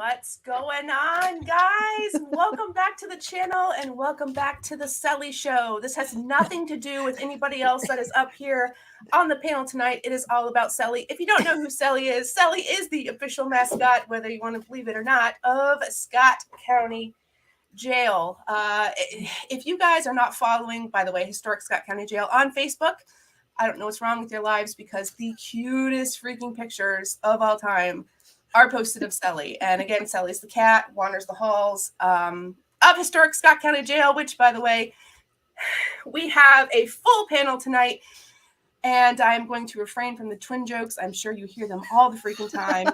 What's going on, guys? Welcome back to the channel and welcome back to the Selly Show. This has nothing to do with anybody else that is up here on the panel tonight. It is all about Selly. If you don't know who Selly is the official mascot, whether you want to believe it or not, of Scott County Jail. If you guys are not following, by the way, Historic Scott County Jail on Facebook, I don't know what's wrong with your lives because the cutest freaking pictures of all time are posted of Selly. And again, Selly's the cat, wanders the halls of Historic Scott County Jail, which, by the way, we have a full panel tonight. And I'm going to refrain from the twin jokes. I'm sure you hear them all the freaking time.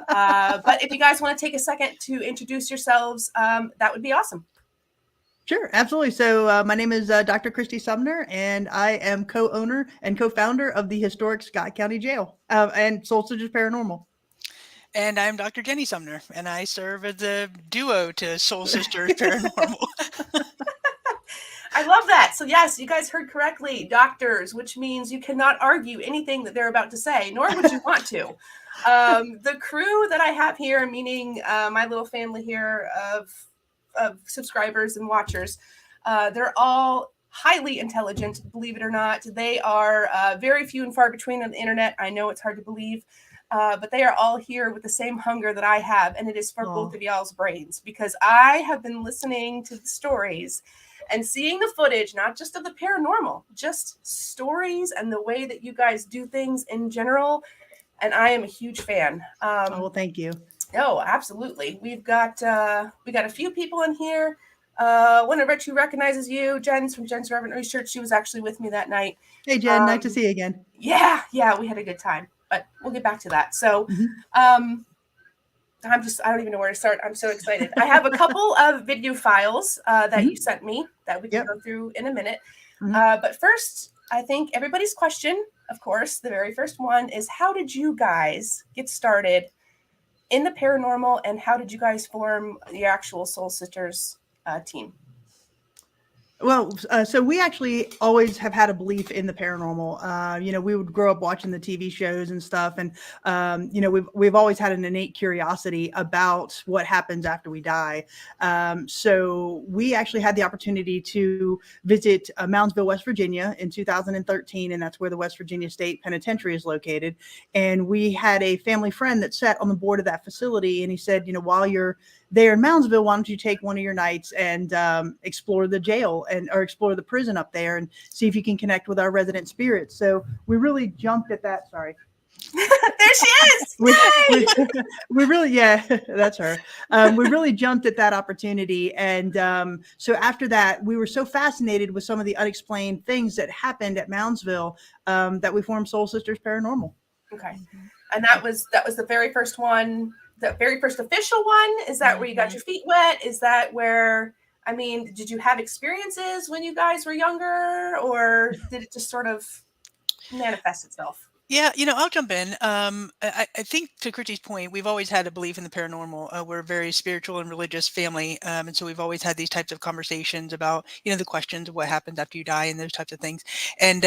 But if you guys want to take a second to introduce yourselves, that would be awesome. Sure, absolutely. So my name is Dr. Kris Sumner, and I am co-owner and co-founder of the Historic Scott County Jail and Soul Sisters Paranormal. And I'm Dr. Jenny Sumner, and I serve as a duo to Soul Sisters Paranormal. I love that. So yes, you guys heard correctly, doctors, which means you cannot argue anything that they're about to say, nor would you want to. The crew that I have here, meaning my little family here of subscribers and watchers, they're all highly intelligent, believe it or not. They are very few and far between on the internet. I know it's hard to believe. But they are all here with the same hunger that I have, and it is for both of y'all's brains, because I have been listening to the stories and seeing the footage, not just of the paranormal, just stories and the way that you guys do things in general, and I am a huge fan. Well, thank you. Oh, absolutely. We got a few people in here. One of which who recognizes you, Jen's from Jen's Reverend Research. She was actually with me that night. Hey, Jen, nice to see you again. Yeah, we had a good time. But we'll get back to that. So I don't even know where to start. I'm so excited. I have a couple of video files that you sent me that we can go through in a minute. But first, I think everybody's question, of course, the very first one is, how did you guys get started in the paranormal, and how did you guys form the actual Soul Sisters team? Well, so we actually always have had a belief in the paranormal. We would grow up watching the TV shows and stuff. And, we've always had an innate curiosity about what happens after we die. So we actually had the opportunity to visit Moundsville, West Virginia in 2013. And that's where the West Virginia State Penitentiary is located. And we had a family friend that sat on the board of that facility. And he said, while you're there in Moundsville, why don't you take one of your nights and explore the jail or explore the prison up there and see if you can connect with our resident spirits. So we really jumped at that. Sorry. There she is. we really, yeah, that's her. We really jumped at that opportunity. And so after that, we were so fascinated with some of the unexplained things that happened at Moundsville that we formed Soul Sisters Paranormal. Okay. And that was the very first one. The very first official one? Is that where you got your feet wet? Is that where, did you have experiences when you guys were younger, or did it just sort of manifest itself? Yeah, I'll jump in. I think to Kris's point, we've always had a belief in the paranormal. We're a very spiritual and religious family. And so we've always had these types of conversations about, the questions of what happens after you die and those types of things. And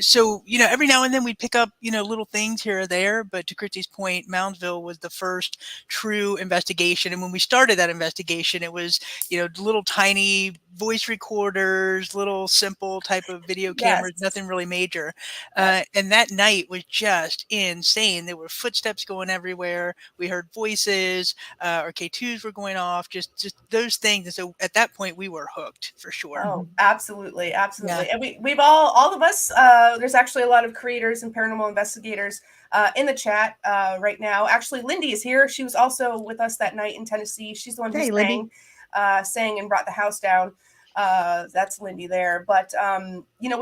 so, every now and then we'd pick up, little things here or there. But to Kris's point, Moundsville was the first true investigation. And when we started that investigation, it was, little tiny voice recorders, little simple type of video cameras, nothing really major. And that night was just insane. There were footsteps going everywhere. We heard voices. Our K2s were going off. Just those things. And so at that point, we were hooked for sure. Oh, absolutely. Yeah. And we've all of us. There's actually a lot of creators and paranormal investigators in the chat right now. Actually, Lindy is here. She was also with us that night in Tennessee. She's the one who sang and brought the house down. That's Lindy there. But,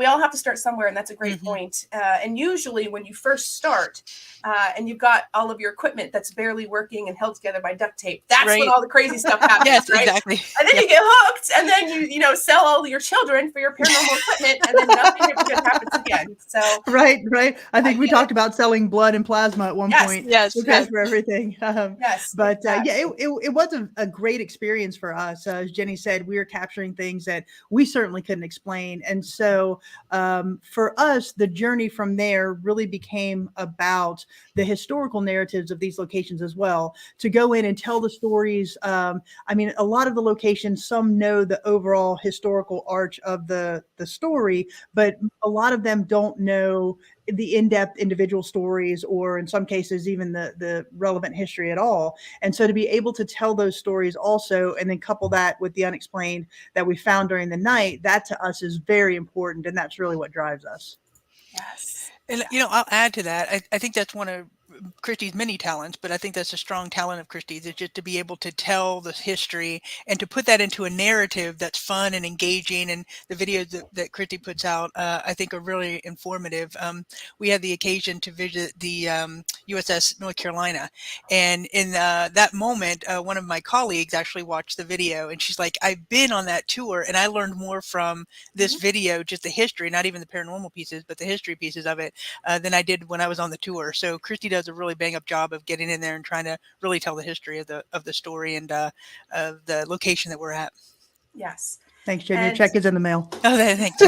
we all have to start somewhere, and that's a great point. And usually when you first start and you've got all of your equipment that's barely working and held together by duct tape, that's when all the crazy stuff happens. Yes, right? Exactly. And then you get hooked, and then you sell all your children for your paranormal equipment, and then nothing ever good happens again. So right. I think we talked about selling blood and plasma at one point. Yes. For everything. But exactly. It was a great experience for us. As Jenny said, we were capturing things things that we certainly couldn't explain. And so for us, the journey from there really became about the historical narratives of these locations as well, to go in and tell the stories. I mean, a lot of the locations, some know the overall historical arch of the story, but a lot of them don't know the in-depth individual stories, or in some cases even the relevant history at all. And so to be able to tell those stories also, and then couple that with the unexplained that we found during the night, that to us is very important, and that's really what drives us. Yes. And I'll add to that. I think that's one of Christie's many talents, but I think that's a strong talent of Christie's, is just to be able to tell the history and to put that into a narrative that's fun and engaging. And the videos that Christie puts out, I think, are really informative. We had the occasion to visit the USS North Carolina, and in that moment, one of my colleagues actually watched the video, and she's like, "I've been on that tour, and I learned more from this video, just the history, not even the paranormal pieces, but the history pieces of it, than I did when I was on the tour." So Christie does a really bang up job of getting in there and trying to really tell the history of the story and of the location that we're at. Yes. Thanks, Jen. Your check is in the mail. Oh, thank you.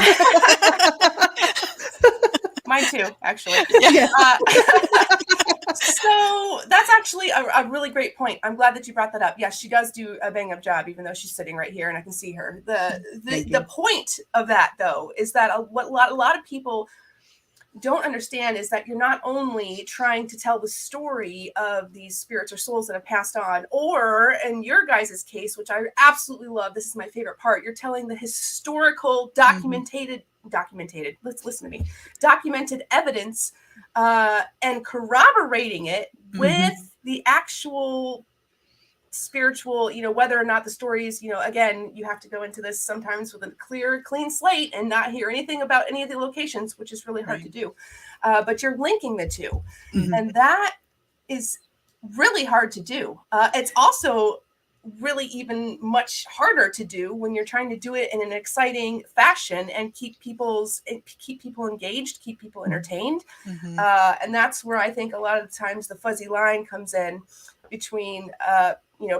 Mine too, actually. Yeah. So that's actually a really great point. I'm glad that you brought that up. Yes, she does do a bang up job, even though she's sitting right here and I can see her. The point of that, though, is that what a lot of people don't understand is that you're not only trying to tell the story of these spirits or souls that have passed on, or in your guys' case, which I absolutely love, this is my favorite part, you're telling the historical documented, let's listen to me, documented evidence and corroborating it with the actual spiritual, whether or not the stories, again, you have to go into this sometimes with a clean slate and not hear anything about any of the locations, which is really hard to do. But you're linking the two. And that is really hard to do. It's also really even much harder to do when you're trying to do it in an exciting fashion and keep people engaged, keep people entertained. And that's where I think a lot of the times the fuzzy line comes in between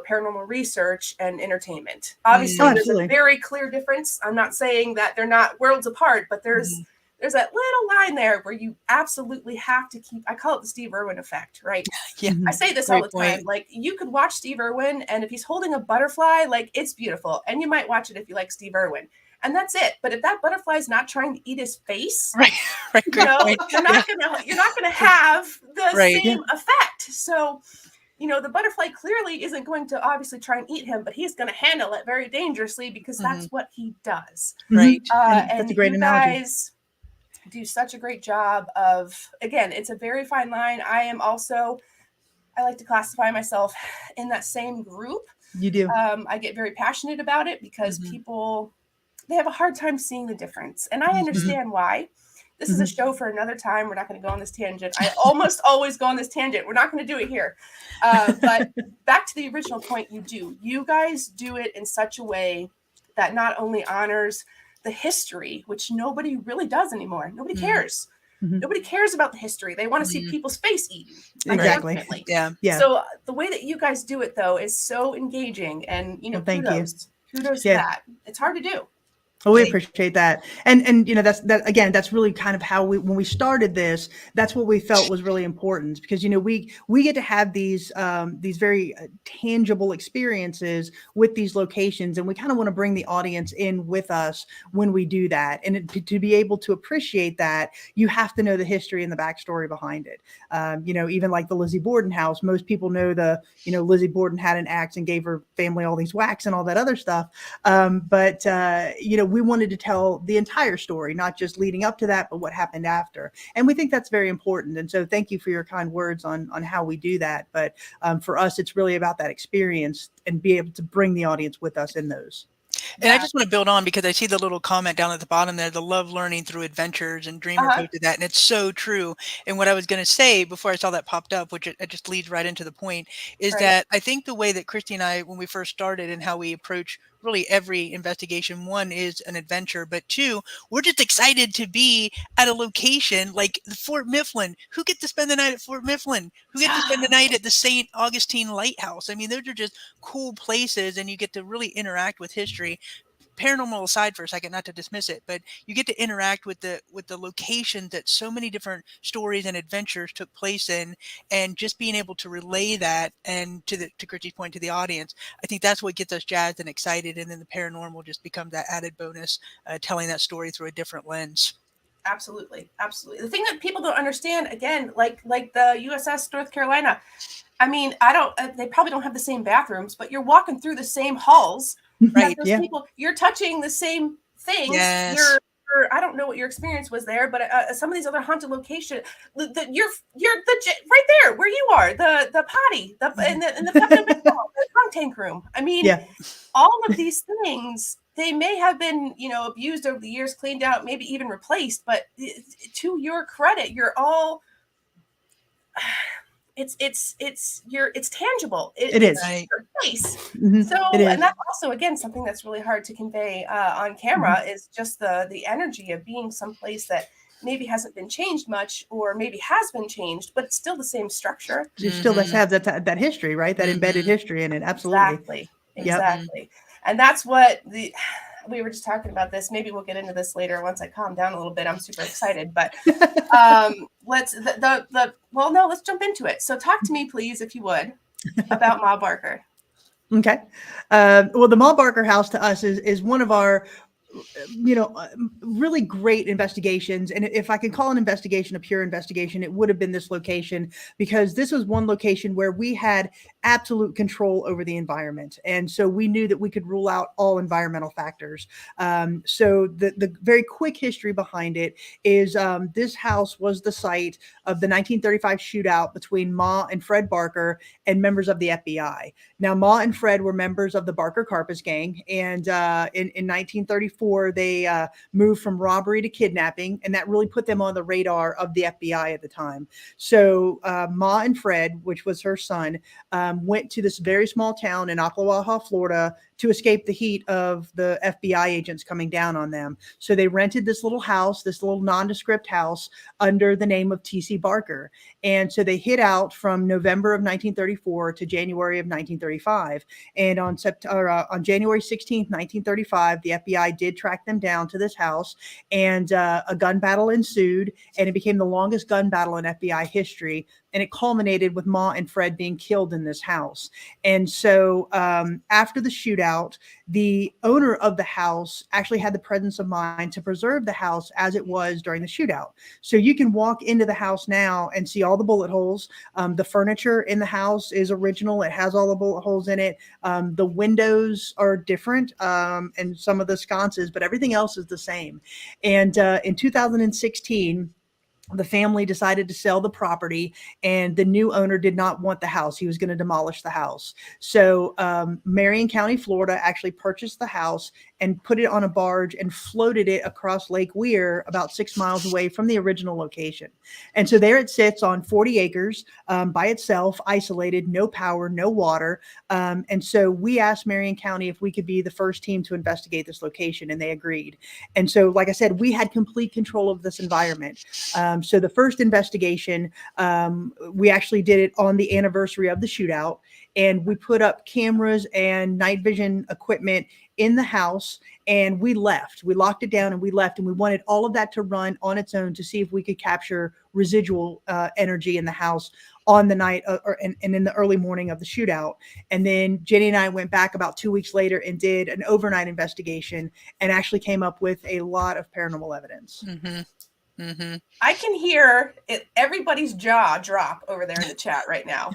paranormal research and entertainment. Obviously, there's a very clear difference. I'm not saying that they're not worlds apart, but there's that little line there where you absolutely have to keep, I call it the Steve Irwin effect, right? Yeah. I say this all the time. Like, you could watch Steve Irwin, and if he's holding a butterfly, like, it's beautiful. And you might watch it if you like Steve Irwin. And that's it. But if that butterfly is not trying to eat his face, you're not gonna have the same effect. So, the butterfly clearly isn't going to obviously try and eat him, but he's going to handle it very dangerously because that's what he does. Right. And that's a great analogy. You guys do such a great job of, again, it's a very fine line. I like to classify myself in that same group. You do. I get very passionate about it because people, they have a hard time seeing the difference. And I understand why. This is a show for another time. We're not going to go on this tangent. I almost always go on this tangent. We're not going to do it here. But back to the original point, you guys do it in such a way that not only honors the history, which nobody really does anymore. Nobody cares. Nobody cares about the history. They want to see people's face eaten. Exactly. Yeah. So the way that you guys do it, though, is so engaging. And, thank you. Kudos to that. It's hard to do. Well, we appreciate that. And that's really kind of how when we started this, that's what we felt was really important, because, we get to have these very tangible experiences with these locations, and we kind of want to bring the audience in with us when we do that. And to be able to appreciate that, you have to know the history and the backstory behind it. Even like the Lizzie Borden house, most people know Lizzie Borden had an axe and gave her family all these whacks and all that other stuff. But we wanted to tell the entire story, not just leading up to that, but what happened after. And we think that's very important. And so thank you for your kind words on how we do that. But for us, it's really about that experience and be able to bring the audience with us in those. And I just want to build on, because I see the little comment down at the bottom there, the love learning through adventures, and Dreamer posted that, and it's so true. And what I was going to say before I saw that popped up, which it just leads right into the point, is that I think the way that Christy and I, when we first started, and how we approach really every investigation, one is an adventure, but two, we're just excited to be at a location like Fort Mifflin. Who gets to spend the night at Fort Mifflin? Who gets to spend the night at the St. Augustine Lighthouse? I mean, those are just cool places, and you get to really interact with history. paranormal aside for a second, not to dismiss it, but you get to interact with the location that so many different stories and adventures took place in, and just being able to relay that and to Christy's point, to the audience. I think that's what gets us jazzed and excited, and then the paranormal just becomes that added bonus, telling that story through a different lens. Absolutely. The thing that people don't understand, again, like the USS North Carolina, I mean, they probably don't have the same bathrooms, but you're walking through the same halls. Right. Those people, you're touching the same things. Yes. I don't know what your experience was there, but some of these other haunted locations, you're right there where you are, the potty, in the trunk tank room. I mean, all of these things, they may have been, abused over the years, cleaned out, maybe even replaced, but to your credit, you're all, it's tangible. It is your place. Mm-hmm. So, and that's also, again, something that's really hard to convey on camera, is just the energy of being someplace that maybe hasn't been changed much, or maybe has been changed, but it's still the same structure. It still does have that history, right? That embedded history in it. Absolutely. Exactly. And that's what we were just talking about this. Maybe we'll get into this later once I calm down a little bit. I'm super excited, but let's jump into it. So talk to me, please, if you would, about Ma Barker. Okay. Well, the Ma Barker house to us is one of our, really great investigations. And if I can call an investigation a pure investigation, it would have been this location, because this was one location where we had absolute control over the environment. And so we knew that we could rule out all environmental factors. So the very quick history behind it is this house was the site of the 1935 shootout between Ma and Fred Barker and members of the FBI. Now, Ma and Fred were members of the Barker Carpus gang. And in 1934, they moved from robbery to kidnapping, and that really put them on the radar of the FBI at the time. So Ma and Fred, which was her son, went to this very small town in Ocklawaha, Florida, to escape the heat of the FBI agents coming down on them. So they rented this little house, this little nondescript house, under the name of T.C. Barker. And so they hid out from November of 1934 to January of 1935. And on January 16th, 1935, the FBI did track them down to this house, and a gun battle ensued, and it became the longest gun battle in FBI history. And it culminated with Ma and Fred being killed in this house. And so after the shootout, the owner of the house actually had the presence of mind to preserve the house as it was during the shootout. So you can walk into the house now and see all the bullet holes. The furniture in the house is original. It has all the bullet holes in it. The windows are different, and some of the sconces, but everything else is the same. And in 2016, the family decided to sell the property, and the new owner did not want the house. He was going to demolish the house. So Marion County, Florida actually purchased the house and put it on a barge and floated it across Lake Weir, about 6 miles away from the original location. And so there it sits on 40 acres by itself, isolated, no power, no water. And so we asked Marion County if we could be the first team to investigate this location, and they agreed. And so, like I said, we had complete control of this environment. So the first investigation, we actually did it on the anniversary of the shootout, and we put up cameras and night vision equipment in the house, and we left. We locked it down and we left, and we wanted all of that to run on its own to see if we could capture residual energy in the house on the night and in the early morning of the shootout. And then Jenny and I went back about 2 weeks later and did an overnight investigation, and actually came up with a lot of paranormal evidence. Mm-hmm. Mm-hmm. I can hear everybody's jaw drop over there in the chat right now.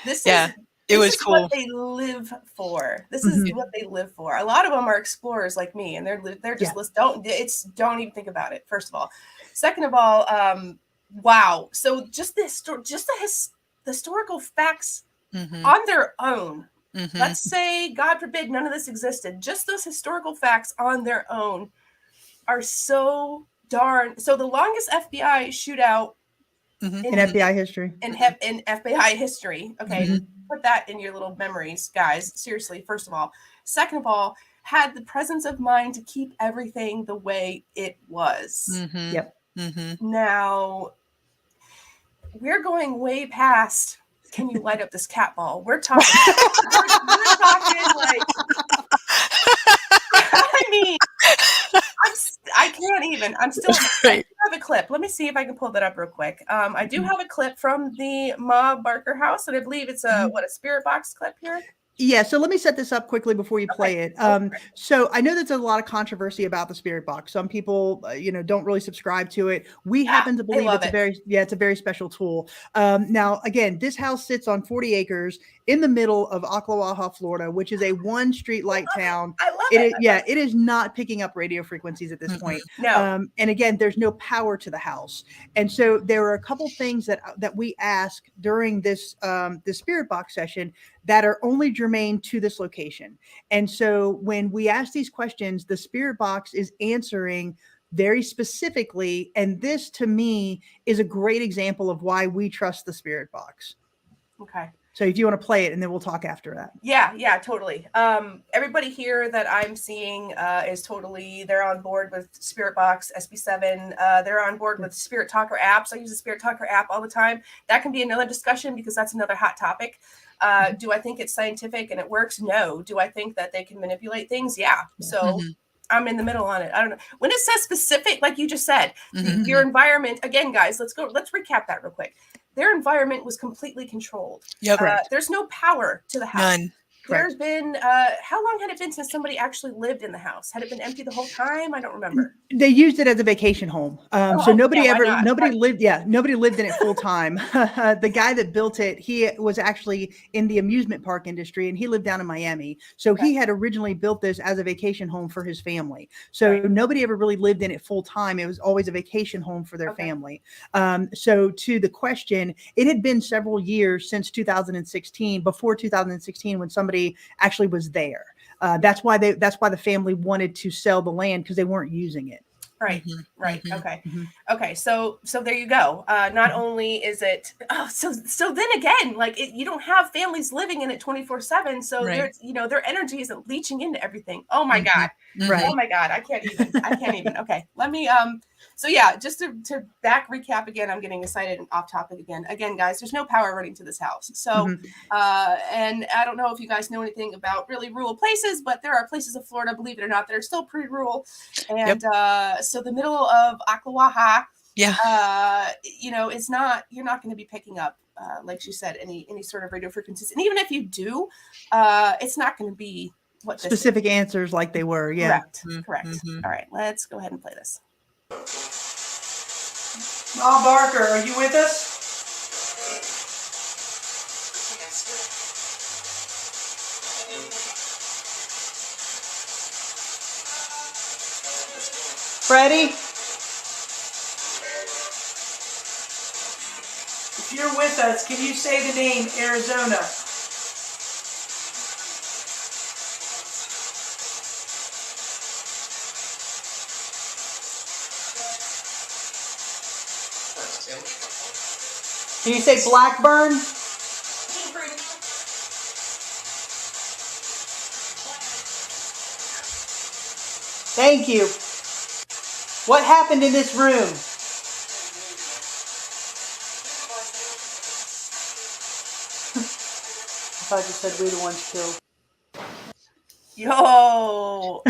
This is cool. What they live for. This is what they live for. A lot of them are explorers like me, and they're just don't even think about it. First of all, second of all, wow. So just the historical facts on their own. Mm-hmm. Let's say, God forbid, none of this existed. Just those historical facts on their own are so darn. So the longest FBI shootout in FBI history. In FBI history. Okay. Put that in your little memories, guys. Seriously, first of all. Second of all, had the presence of mind to keep everything the way it was. Mm-hmm. Yep. Mm-hmm. Now, we're going way past, can you light up this cat ball? We're talking like see if I can pull that up real quick. I do have a clip from the Ma Barker house, and I believe it's a spirit box clip here. Yeah, so let me set this up quickly before you play it. So I know there's a lot of controversy about the spirit box. Some people, don't really subscribe to it. We happen to believe it's a very special tool. Now, again, this house sits on 40 acres in the middle of Ocklawaha, Florida, which is a one street light town. I love it. It is not picking up radio frequencies at this point. No. And again, there's no power to the house. And so there are a couple things that we ask during this spirit box session that are only germane to this location. And so when we ask these questions, the spirit box is answering very specifically. And this, to me, is a great example of why we trust the spirit box. Okay. So if you want to play it, and then we'll talk after that. Yeah, totally. Everybody here that I'm seeing is totally, they're on board with Spirit Box, SB7. They're on board with Spirit Talker apps. I use the Spirit Talker app all the time. That can be another discussion because that's another hot topic. Do I think it's scientific and it works? No. Do I think that they can manipulate things? Yeah. So I'm in the middle on it. I don't know. When it says specific, like you just said, your environment, again, guys, let's recap that real quick. Their environment was completely controlled. Yep. There's no power to the house. None. There's been, how long had it been since somebody actually lived in the house? Had it been empty the whole time? I don't remember. They used it as a vacation home. So nobody lived in it full time. The guy that built it, he was actually in the amusement park industry, and he lived down in Miami. So he had originally built this as a vacation home for his family. So nobody ever really lived in it full time. It was always a vacation home for their family. So to the question, it had been several years since 2016, before 2016, when somebody actually was there. That's why the family wanted to sell the land, because they weren't using it. Right. Okay. Okay. So there you go. Not only is it, so then again, like you don't have families living in it 24/7. So their energy isn't leaching into everything. Oh my God. Right. Oh my God. I can't even. Okay. Let me, so yeah, just to back recap again, I'm getting excited and off topic again. Again, guys, there's no power running to this house. So, and I don't know if you guys know anything about really rural places, but there are places of Florida, believe it or not, that are still pretty rural. And so the middle of Ocklawaha, it's not, you're not going to be picking up, like she said, any sort of radio frequencies. And even if you do, it's not going to be what specific answers like they were. Yeah. Correct. All right, let's go ahead and play this. Ma Barker, are you with us? Freddie? If you're with us, can you say the name Arizona? Can you say Blackburn? Thank you. What happened in this room? I thought you said we the ones killed. Yo.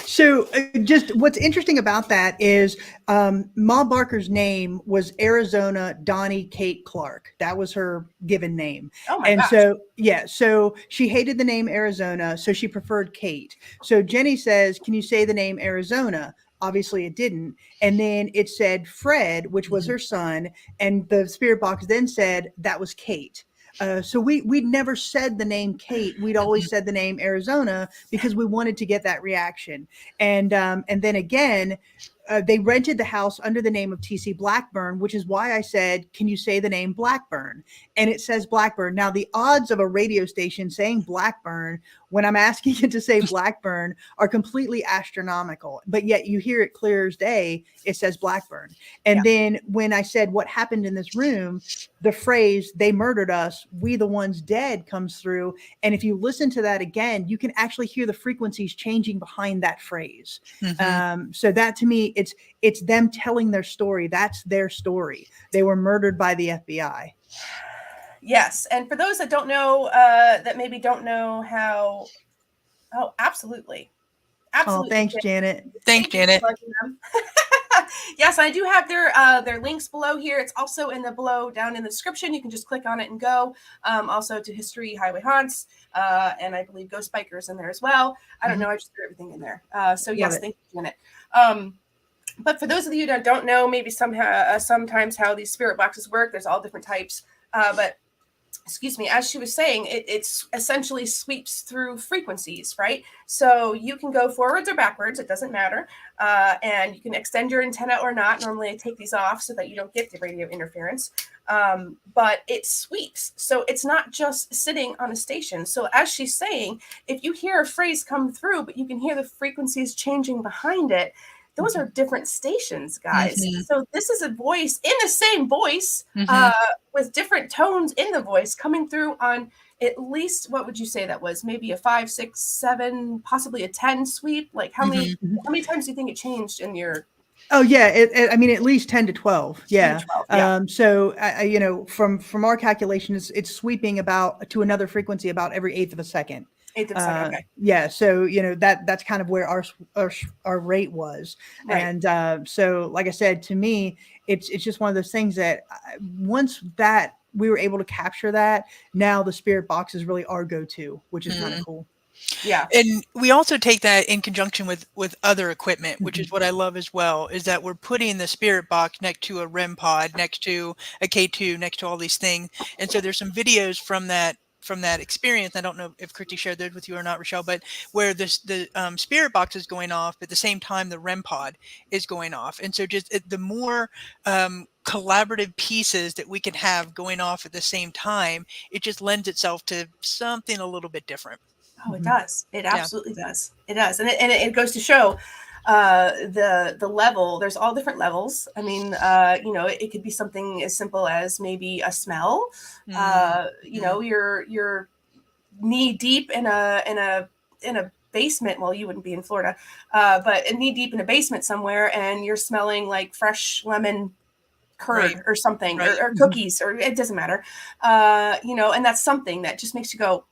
So just what's interesting about that is Ma Barker's name was Arizona Donnie Kate Clark. That was her given name. Oh my and gosh. So she hated the name Arizona, so she preferred Kate. So Jenny says, can you say the name Arizona? Obviously it didn't. And then it said Fred, which was her son. And the spirit box then said that was Kate. So we'd never said the name Kate. We'd always said the name Arizona because we wanted to get that reaction. And then again, they rented the house under the name of TC Blackburn, which is why I said, can you say the name Blackburn? And it says Blackburn. Now, the odds of a radio station saying Blackburn when I'm asking it to say Blackburn are completely astronomical, but yet you hear it clear as day. It says Blackburn. And then when I said what happened in this room, the phrase "they murdered us, we the ones dead" comes through. And if you listen to that again, you can actually hear the frequencies changing behind that phrase. So that to me, it's them telling their story. That's their story. They were murdered by the FBI. Yes. And for those that don't know, that maybe don't know how, oh, absolutely. Absolutely. thanks, Janet. Thanks, Thank you for Janet. plugging them. Yes, I do have their links below here. It's also in the below down in the description. You can just click on it and go. Also to History Highway Haunts, and I believe Ghost Bikers in there as well. I don't know. I just threw everything in there. So yes, thank you, Janet. But for those of you that don't know, maybe sometimes how these spirit boxes work, there's all different types. But excuse me, as she was saying, it's essentially sweeps through frequencies, right? So you can go forwards or backwards, it doesn't matter. And you can extend your antenna or not. Normally I take these off so that you don't get the radio interference. But it sweeps. So it's not just sitting on a station. So as she's saying, if you hear a phrase come through, but you can hear the frequencies changing behind it, those are different stations, guys. So this is a voice in the same voice with different tones in the voice coming through on at least, what would you say that was? Maybe a 5, 6, 7, possibly a 10 sweep? Like how many times do you think it changed in your... Oh yeah, I mean at least 10 to 12. Yeah. 10 to 12, yeah. So you know, from our calculations, it's sweeping about to another frequency about every 1/8 of a second. 1/8 of a second, okay. Yeah, so you know that's kind of where our rate was, Right. and so like I said, to me, it's just one of those things that once that we were able to capture that, now the spirit box is really our go-to, which is kind of cool. Yeah. And we also take that in conjunction with other equipment, which is what I love as well, is that we're putting the spirit box next to a REM pod, next to a K2, next to all these things. And so there's some videos from that experience. I don't know if Christy shared those with you or not, Richelle, but where the spirit box is going off at the same time the REM pod is going off. And so just the more collaborative pieces that we can have going off at the same time, it just lends itself to something a little bit different. Oh, it does. It absolutely does. It does. And it goes to show the level. There's all different levels. I mean, you know, it could be something as simple as maybe a smell. You know, you're knee deep in a basement. Well, you wouldn't be in Florida, but knee deep in a basement somewhere, and you're smelling like fresh lemon curd or something, or cookies, or it doesn't matter. You know, and that's something that just makes you go,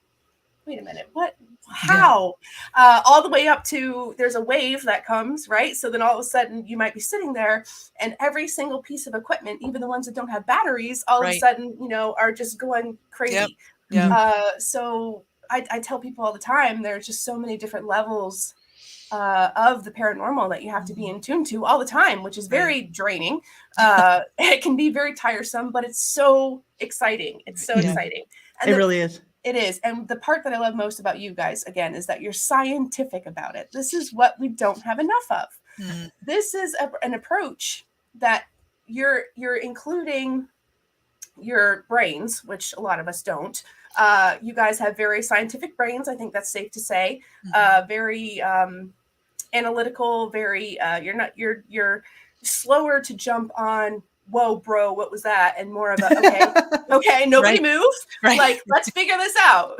wait a minute, what? How? All the way up to there's a wave that comes, right? So then all of a sudden you might be sitting there, and every single piece of equipment, even the ones that don't have batteries, all of a sudden, you know, are just going crazy. So I tell people all the time, there's just so many different levels of the paranormal that you have to be in tune to all the time, which is very draining. It can be very tiresome, but it's so exciting. It's so exciting. And it really is. It is. And the part that I love most about you guys, again, is that you're scientific about it. This is what we don't have enough of. This is an approach that you're including your brains, which a lot of us don't. You guys have very scientific brains. I think that's safe to say. Very analytical, very, you're slower to jump on, whoa, bro, what was that? And more of a, okay, nobody move. Like, let's figure this out.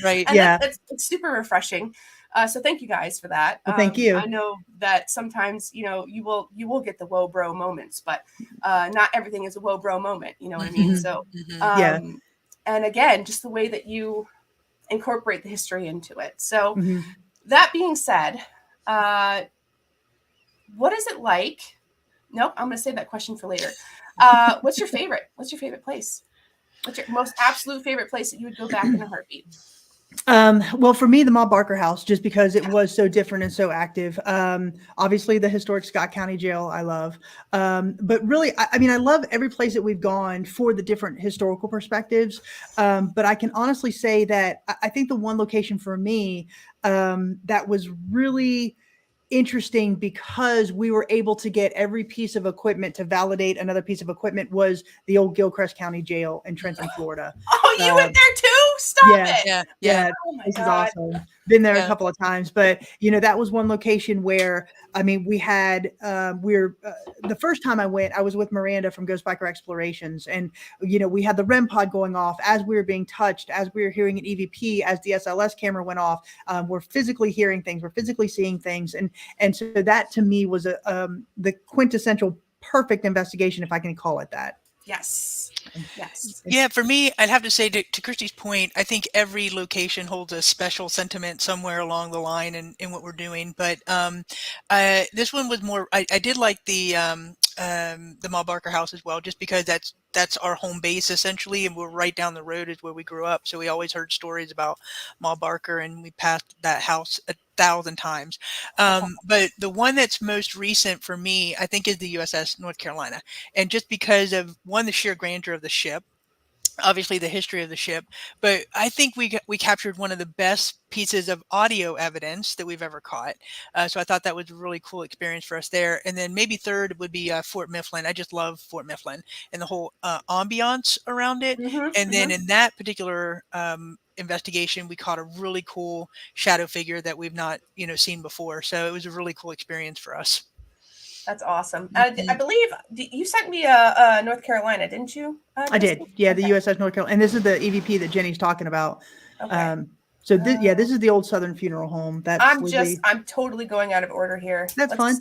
Right. And it's super refreshing. So thank you guys for that. Well, thank you. I know that sometimes, you know, you will get the whoa, bro moments, but not everything is a whoa, bro moment. You know what I mean? So, and again, just the way that you incorporate the history into it. So that being said, what is it like? Nope, I'm going to save that question for later. What's your favorite? What's your favorite place? What's your most absolute favorite place that you would go back in a heartbeat? Well, for me, the Ma Barker house, just because it was so different and so active. Obviously the historic Scott County Jail, I love. But really, I mean, I love every place that we've gone for the different historical perspectives. But I can honestly say that I think the one location for me, that was really interesting because we were able to get every piece of equipment to validate another piece of equipment was the old Gilchrist County Jail in Trenton, Florida. Oh, you went there too? Stop it. Yeah. Oh my this God. is awesome. Been there a couple of times, but you know, that was one location where, I mean, we had, the first time I went, I was with Miranda from Ghost Biker Explorations. And, you know, we had the REM pod going off as we were being touched, as we were hearing an EVP, as the SLS camera went off. We're physically hearing things, we're physically seeing things. And so that to me was the quintessential perfect investigation, if I can call it that. Yes. Yes. Yeah, for me, I'd have to say to Christy's point, I think every location holds a special sentiment somewhere along the line in what we're doing. But this one was more. I did like the Ma Barker house as well, just because that's our home base essentially, and we're right down the road is where we grew up. So we always heard stories about Ma Barker, and we passed that house 1,000 times. But the one that's most recent for me, I think, is the USS North Carolina, and just because of one, the sheer grandeur of the ship, obviously the history of the ship, but I think we captured one of the best pieces of audio evidence that we've ever caught. So I thought that was a really cool experience for us there. And then maybe third would be Fort Mifflin. I just love Fort Mifflin and the whole ambiance around it. And then in that particular investigation, we caught a really cool shadow figure that we've not seen before. So it was a really cool experience for us. That's awesome. I believe you sent me a North Carolina, didn't you? I did. Yeah, the USS North Carolina. And this is the EVP that Jenny's talking about. Okay. So this is the old Southern Funeral Home. That's I'm totally going out of order here. That's fine.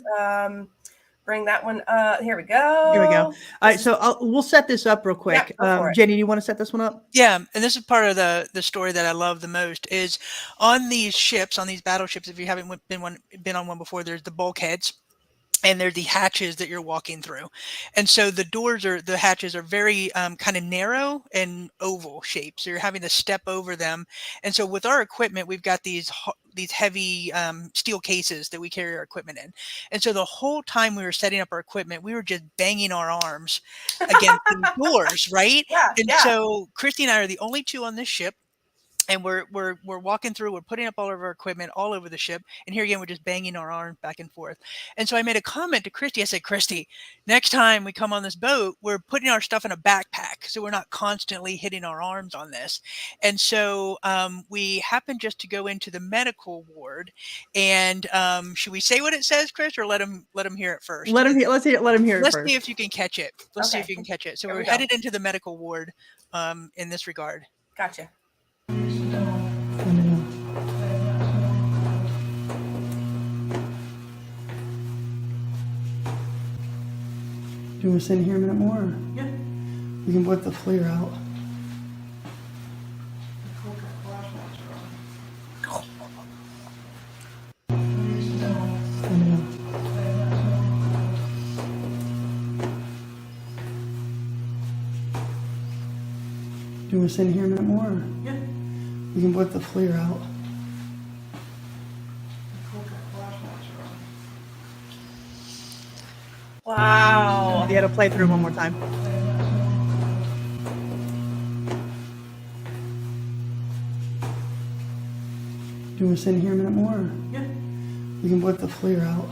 Bring that one. Here we go. Here we go. All right, so we'll set this up real quick. Yeah, Jenny, do you want to set this one up? Yeah, and this is part of the story that I love the most is on these ships, on these battleships. If you haven't been on one before, there's the bulkheads. And they're the hatches that you're walking through. And so the hatches are very kind of narrow and oval shaped. So you're having to step over them. And so with our equipment, we've got these heavy steel cases that we carry our equipment in. And so the whole time we were setting up our equipment, we were just banging our arms against the doors, right? Yeah. So Christy and I are the only two on this ship. And we're walking through, we're putting up all of our equipment all over the ship. And here again, we're just banging our arms back and forth. And so I made a comment to Christy. I said, Christy, next time we come on this boat, we're putting our stuff in a backpack. So we're not constantly hitting our arms on this. And so we happened just to go into the medical ward. And should we say what it says, Chris, or let him hear it first? Let him hear it first. Let's see if you can catch it. See if you can catch it. So we're headed into the medical ward in this regard. Gotcha. Do you want to sit in here a minute more? Yeah. We can whip the FLIR out. Do you want to sit in here a minute more? Yeah. We can whip the FLIR out. Wow. You had to play through one more time. Do you want to sit in here a minute more? Yeah. We can whip the FLIR out.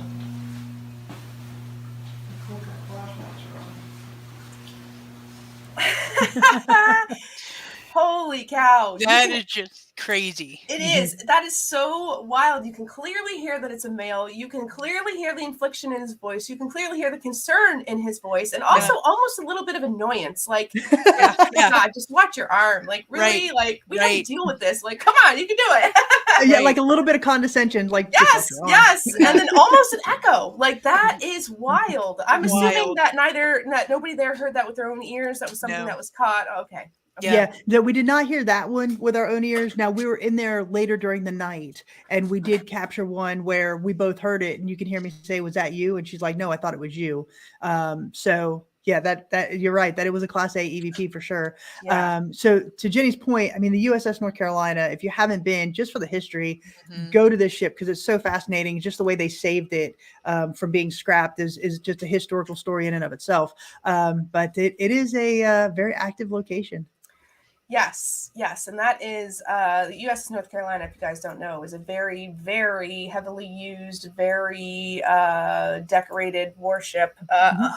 Holy cow. That is just crazy. It is. That is so wild. You can clearly hear that it's a male. You can clearly hear the inflection in his voice. You can clearly hear the concern in his voice, and also almost a little bit of annoyance. Like, God, just watch your arm. Like, really? Like, we have to deal with this. Like, come on, you can do it. Yeah, like a little bit of condescension. Like, yes. And then almost an echo. Like, that is wild. I'm assuming that nobody there heard that with their own ears. That was something that was caught. Okay. Yeah, no, we did not hear that one with our own ears. Now, we were in there later during the night, and we did capture one where we both heard it, and you can hear me say, "Was that you?" And she's like, "No, I thought it was you." So yeah, that you're right, that it was a Class A EVP for sure. Yeah. So to Jenny's point, I mean, the USS North Carolina, if you haven't been, just for the history, go to this ship because it's so fascinating. Just the way they saved it from being scrapped is just a historical story in and of itself. But it is a very active location. Yes, and that is the USS North Carolina, if you guys don't know, is a very, very heavily used, very decorated warship.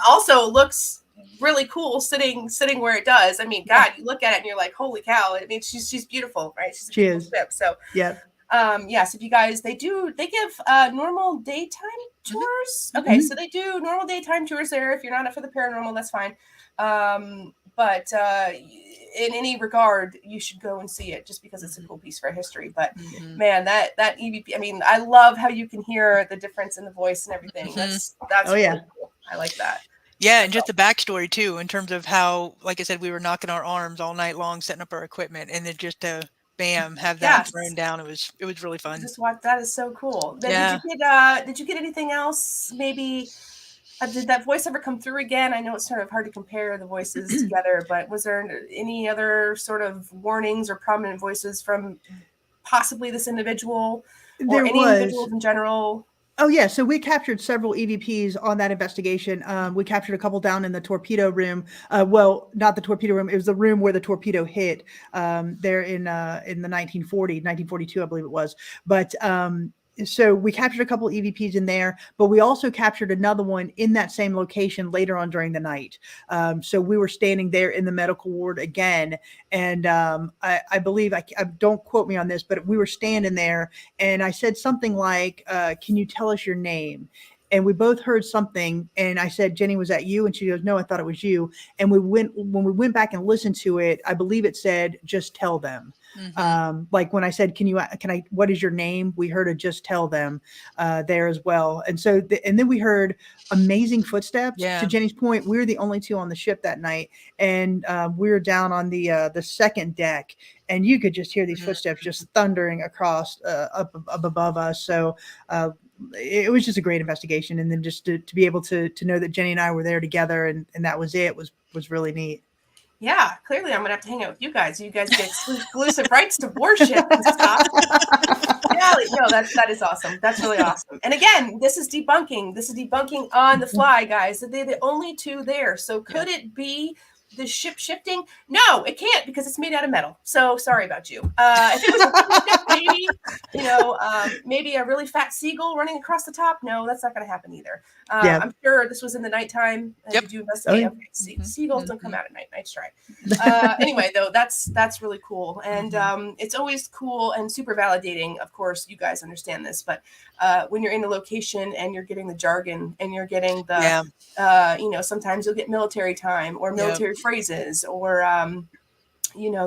Also looks really cool sitting where it does. I mean, God, you look at it and you're like, holy cow. I mean, she's beautiful, right? She's a beautiful ship. So yes, if you guys, they give normal daytime tours. Okay, so they do normal daytime tours there. If you're not up for the paranormal, that's fine. But in any regard, you should go and see it just because it's a cool piece for history. But man, that EVP, I mean, I love how you can hear the difference in the voice and everything. That's really cool. I like that. Yeah, and just the backstory too, in terms of how, like I said, we were knocking our arms all night long, setting up our equipment, and then just to bam, have that Yes. thrown down. It was really fun. Just watch. That is so cool. Then Yeah. did you get anything else? Maybe did that voice ever come through again? I know it's sort of hard to compare the voices together, but was there any other sort of warnings or prominent voices from possibly this individual or There any was. individuals in general? Oh yeah, so we captured several EVPs on that investigation. We captured a couple down in the torpedo room. Well, not the torpedo room. It was the room where the torpedo hit. There in the 1942, I believe it was. But so we captured a couple EVPs in there, but we also captured another one in that same location later on during the night. So we were standing there in the medical ward again, and I believe I don't quote me on this, but we were standing there, and I said something like, "Can you tell us your name?" And we both heard something, and I said, "Jenny, was that you?" And she goes, "No, I thought it was you." And when we went back and listened to it, I believe it said, "Just tell them." Like when I said, can I, what is your name? We heard a "just tell them" there as well. And so, and then we heard amazing footsteps. Yeah. To Jenny's point, we were the only two on the ship that night. And we were down on the second deck, and you could just hear these footsteps just thundering across up above us. So, it was just a great investigation. And then just to be able to know that Jenny and I were there together and that was it was really neat. Yeah, clearly I'm gonna have to hang out with you guys. You guys get exclusive rights to warship and stuff. Yeah, no, that is awesome. That's really awesome. And again, this is debunking. This is debunking on the fly, guys. They're the only two there. So could it be the ship shifting? No, it can't because it's made out of metal. So sorry about you. If it was a ship, maybe, maybe a really fat seagull running across the top. No, that's not going to happen either. I'm sure this was in the nighttime. Yep. Did you investigate? Oh, yeah. Okay. Seagulls don't come out at night. Nice try. Anyway, though, that's really cool. And it's always cool and super validating. Of course, you guys understand this, but when you're in a location and you're getting the jargon and you're getting the, sometimes you'll get military time or military phrases or,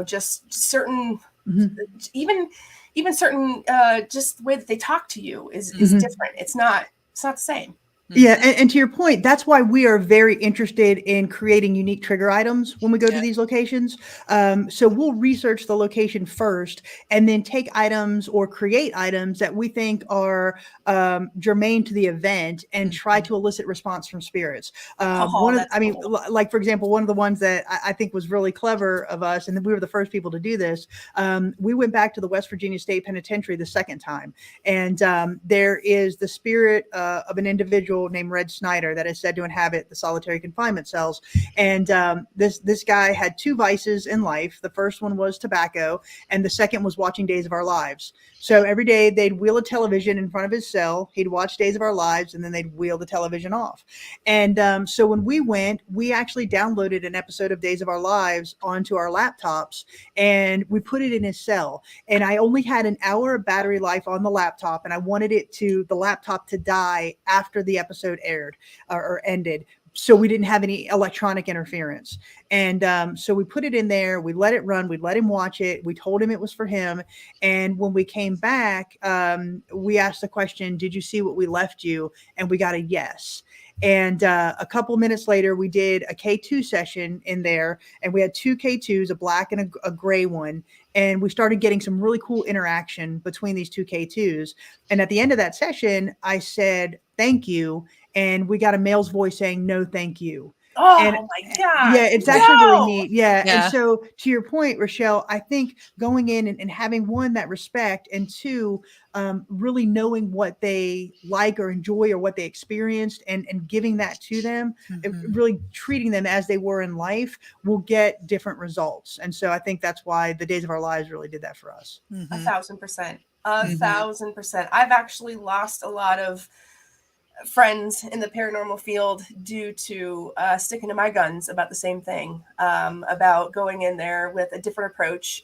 just certain, even certain, just the way that they talk to you is different. It's not the same. Yeah, and to your point, that's why we are very interested in creating unique trigger items when we go to these locations. So we'll research the location first and then take items or create items that we think are germane to the event and try to elicit response from spirits. Cool. Like for example, one of the ones that I think was really clever of us, and we were the first people to do this, we went back to the West Virginia State Penitentiary the second time. And there is the spirit of an individual named Red Snyder that is said to inhabit the solitary confinement cells. And this guy had two vices in life. The first one was tobacco, and the second was watching Days of Our Lives. So every day they'd wheel a television in front of his cell. He'd watch Days of Our Lives, and then they'd wheel the television off. And so when we went, we actually downloaded an episode of Days of Our Lives onto our laptops, and we put it in his cell. And I only had an hour of battery life on the laptop, and I wanted the laptop to die after the episode aired or ended, so we didn't have any electronic interference. And so we put it in there, we let it run, we let him watch it, we told him it was for him. And when we came back, we asked the question, "Did you see what we left you?" And we got a yes. And a couple minutes later, we did a K2 session in there, and we had two K2s, a black and a gray one. And we started getting some really cool interaction between these two K2s. And at the end of that session, I said, "Thank you." And we got a male's voice saying, "No, thank you." Oh And my God. yeah, it's actually really neat. Yeah. Yeah. And so to your point, Richelle, I think going in and having one, that respect, and two, really knowing what they like or enjoy or what they experienced and giving that to them, really treating them as they were in life, will get different results. And so I think that's why the Days of Our Lives really did that for us. 1,000%. 1,000%. I've actually lost a lot of friends in the paranormal field due to sticking to my guns about the same thing, about going in there with a different approach,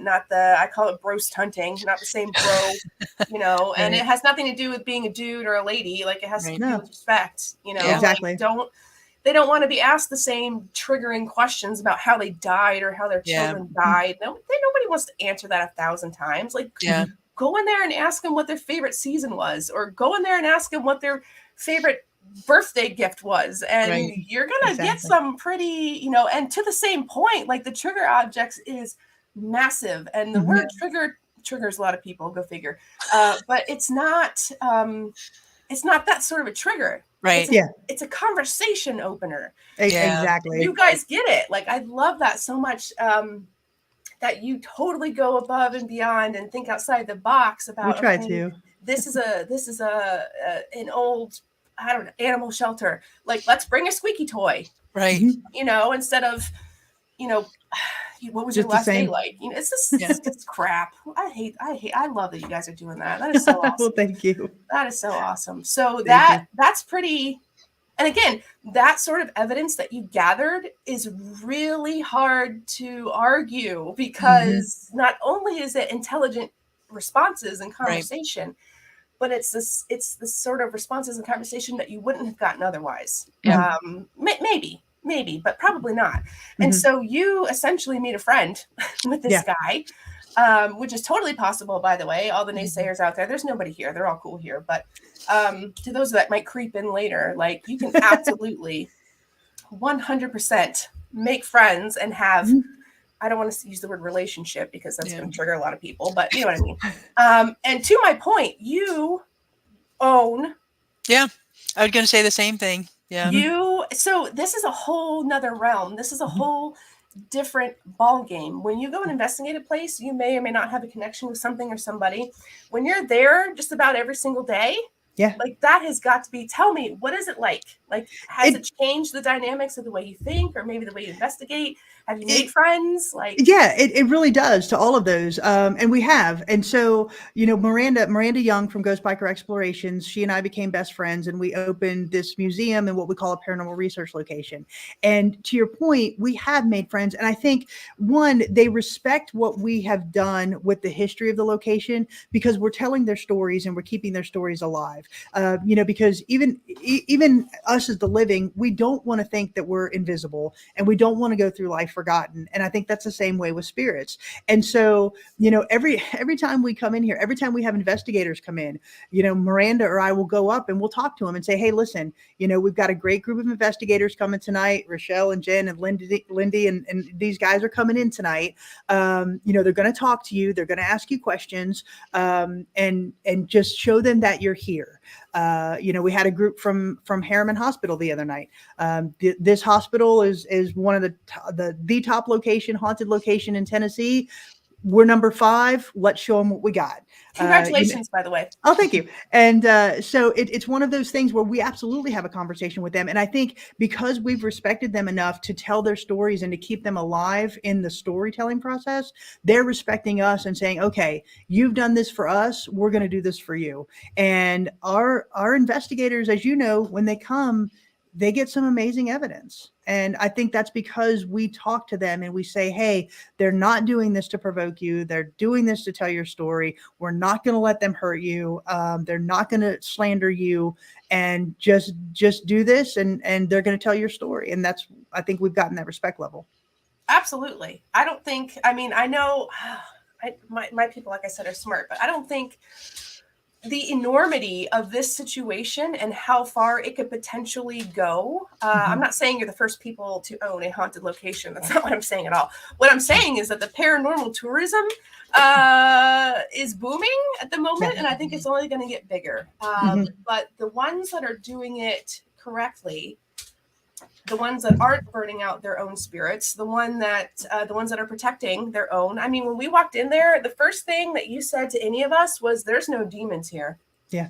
not I call it broast hunting, not the same bro, and it has nothing to do with being a dude or a lady. Like, it has to do with respect, Exactly. Like, they don't want to be asked the same triggering questions about how they died or how their children died. Nobody wants to answer that 1,000 times. Like, go in there and ask them what their favorite season was, or go in there and ask them what their favorite birthday gift was, and Right. you're gonna get Exactly. some pretty, and to the same point, like the trigger objects is massive, and the Mhm. word trigger triggers a lot of people, go figure. But it's not that sort of a trigger. Right. Yeah. It's a conversation opener. Yeah. Exactly. You guys get it. Like, I love that so much, that you totally go above and beyond and think outside the box We about, try okay, to. this is an old, I don't know, animal shelter. Like, let's bring a squeaky toy, Right. Mhm. Instead of, what was your Just the last day same. like? It's just, Yeah. it's crap. I love that you guys are doing that. That is so awesome. Well, thank you. That is so awesome. So Thank you. that's pretty. And again, that sort of evidence that you gathered is really hard to argue, because not only is it intelligent responses and conversation, but it's this sort of responses and conversation that you wouldn't have gotten otherwise. Yeah. Maybe, but probably not. And Mhm. so you essentially meet a friend with this Yeah. guy, which is totally possible, by the way. All the naysayers out there, there's nobody here. They're all cool here. But to those that might creep in later, like, you can absolutely 100% make friends and have, Mhm. I don't want to use the word relationship because that's Yeah. going to trigger a lot of people, but you know what I mean. And to my point, you own, Yeah. I was going to say the same thing. Yeah. so this is a whole nother realm. This is a whole different ball game. When you go and investigate a place, you may or may not have a connection with something or somebody. When you're there just about every single day, Yeah. like, that has got to be, tell me, what is it like? Like, has It- it changed the dynamics of the way you think, or maybe the way you investigate? Have you made It- friends? Like, Yeah, it really does to all of those. And we have. And so, Miranda Young from Ghost Biker Explorations, she and I became best friends, and we opened this museum in what we call a paranormal research location. And to your point, we have made friends. And I think, one, they respect what we have done with the history of the location, because we're telling their stories and we're keeping their stories alive. Because even us as the living, we don't want to think that we're invisible, and we don't want to go through life forgotten. And I think that's the same way with spirits. And so, every time we come in here, every time we have investigators come in, Miranda or I will go up and we'll talk to them and say, hey, listen, we've got a great group of investigators coming tonight. Richelle and Jen and Lindy and these guys are coming in tonight. They're going to talk to you. They're going to ask you questions, and just show them that you're here. We had a group from Harriman Hospital the other night. This hospital is one of the top haunted location in Tennessee. We're number 5. Let's show them what we got. congratulations, by the way. Oh, thank you. And so it's one of those things where we absolutely have a conversation with them. And I think because we've respected them enough to tell their stories and to keep them alive in the storytelling process, they're respecting us and saying, okay, you've done this for us, we're going to do this for you. And our investigators, as you know, when they come, they get some amazing evidence. And I think that's because we talk to them and we say, hey, they're not doing this to provoke you. They're doing this to tell your story. We're not going to let them hurt you. They're not going to slander you, and just do this, and they're going to tell your story. And I think we've gotten that respect level. Absolutely. I don't think, I know my people, like I said, are smart, but I don't think the enormity of this situation and how far it could potentially go. I'm not saying you're the first people to own a haunted location. That's not what I'm saying at all. What I'm saying is that the paranormal tourism is booming at the moment, and I think it's only going to get bigger. But the ones that are doing it correctly, the ones that aren't burning out their own spirits, the ones that are protecting their own. I mean, when we walked in there, the first thing that you said to any of us was, "There's no demons here." Yeah.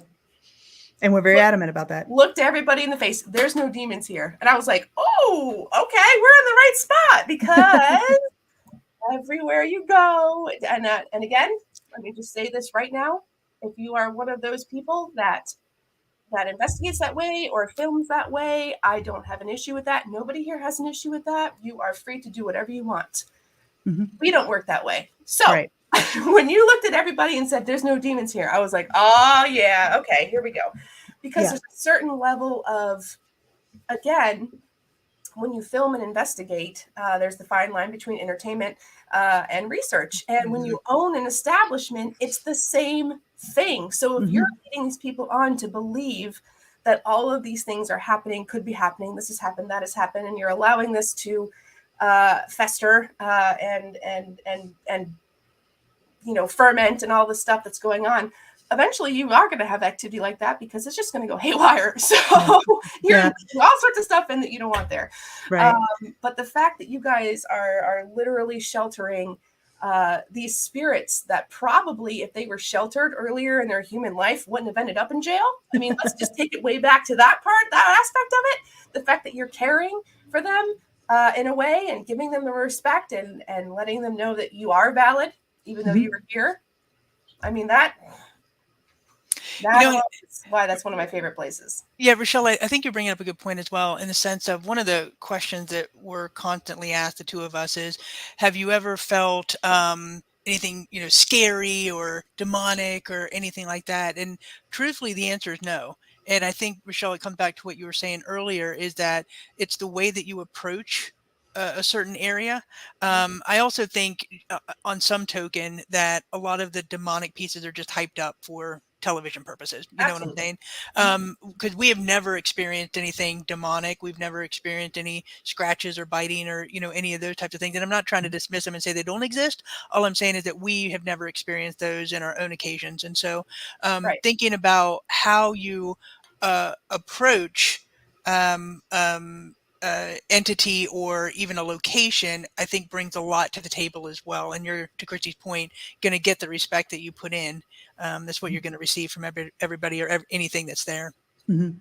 And we're very adamant about that. Looked everybody in the face. There's no demons here. And I was like, oh, okay, we're in the right spot, because everywhere you go, and again, let me just say this right now. If you are one of those people that investigates that way or films that way, I don't have an issue with that. Nobody here has an issue with that. You are free to do whatever you want. We don't work that way. So Right. when you looked at everybody and said, there's no demons here, I was like, oh yeah, okay, here we go. Because there's a certain level of, again, when you film and investigate, there's the fine line between entertainment and research. And when you own an establishment, it's the same thing. So if you're getting these people on to believe that all of these things are happening, could be happening. This has happened, that has happened, and you're allowing this to fester and ferment and all the stuff that's going on. Eventually, you are going to have activity like that because it's just going to go haywire. So you're putting all sorts of stuff in that you don't want there. Right. But the fact that you guys are literally sheltering these spirits that probably, if they were sheltered earlier in their human life, wouldn't have ended up in jail. I mean, let's just take it way back to that part, that aspect of it. The fact that you're caring for them in a way and giving them the respect and letting them know that you are valid, even though you were here. I mean, that's why that's one of my favorite places. Yeah, Richelle, I think you're bringing up a good point as well, in the sense of one of the questions that we're constantly asked, the two of us, is, have you ever felt anything, scary or demonic or anything like that? And truthfully, the answer is no. And I think, Richelle, it comes back to what you were saying earlier, is that it's the way that you approach a certain area. I also think on some token that a lot of the demonic pieces are just hyped up for television purposes. You know what I'm saying? Because we have never experienced anything demonic. We've never experienced any scratches or biting or, any of those types of things. And I'm not trying to dismiss them and say they don't exist. All I'm saying is that we have never experienced those in our own occasions. And so thinking about how you approach entity or even a location, I think brings a lot to the table as well. And you're, to Christy's point, going to get the respect that you put in. That's what you're going to receive from everybody or anything that's there. Mm-hmm.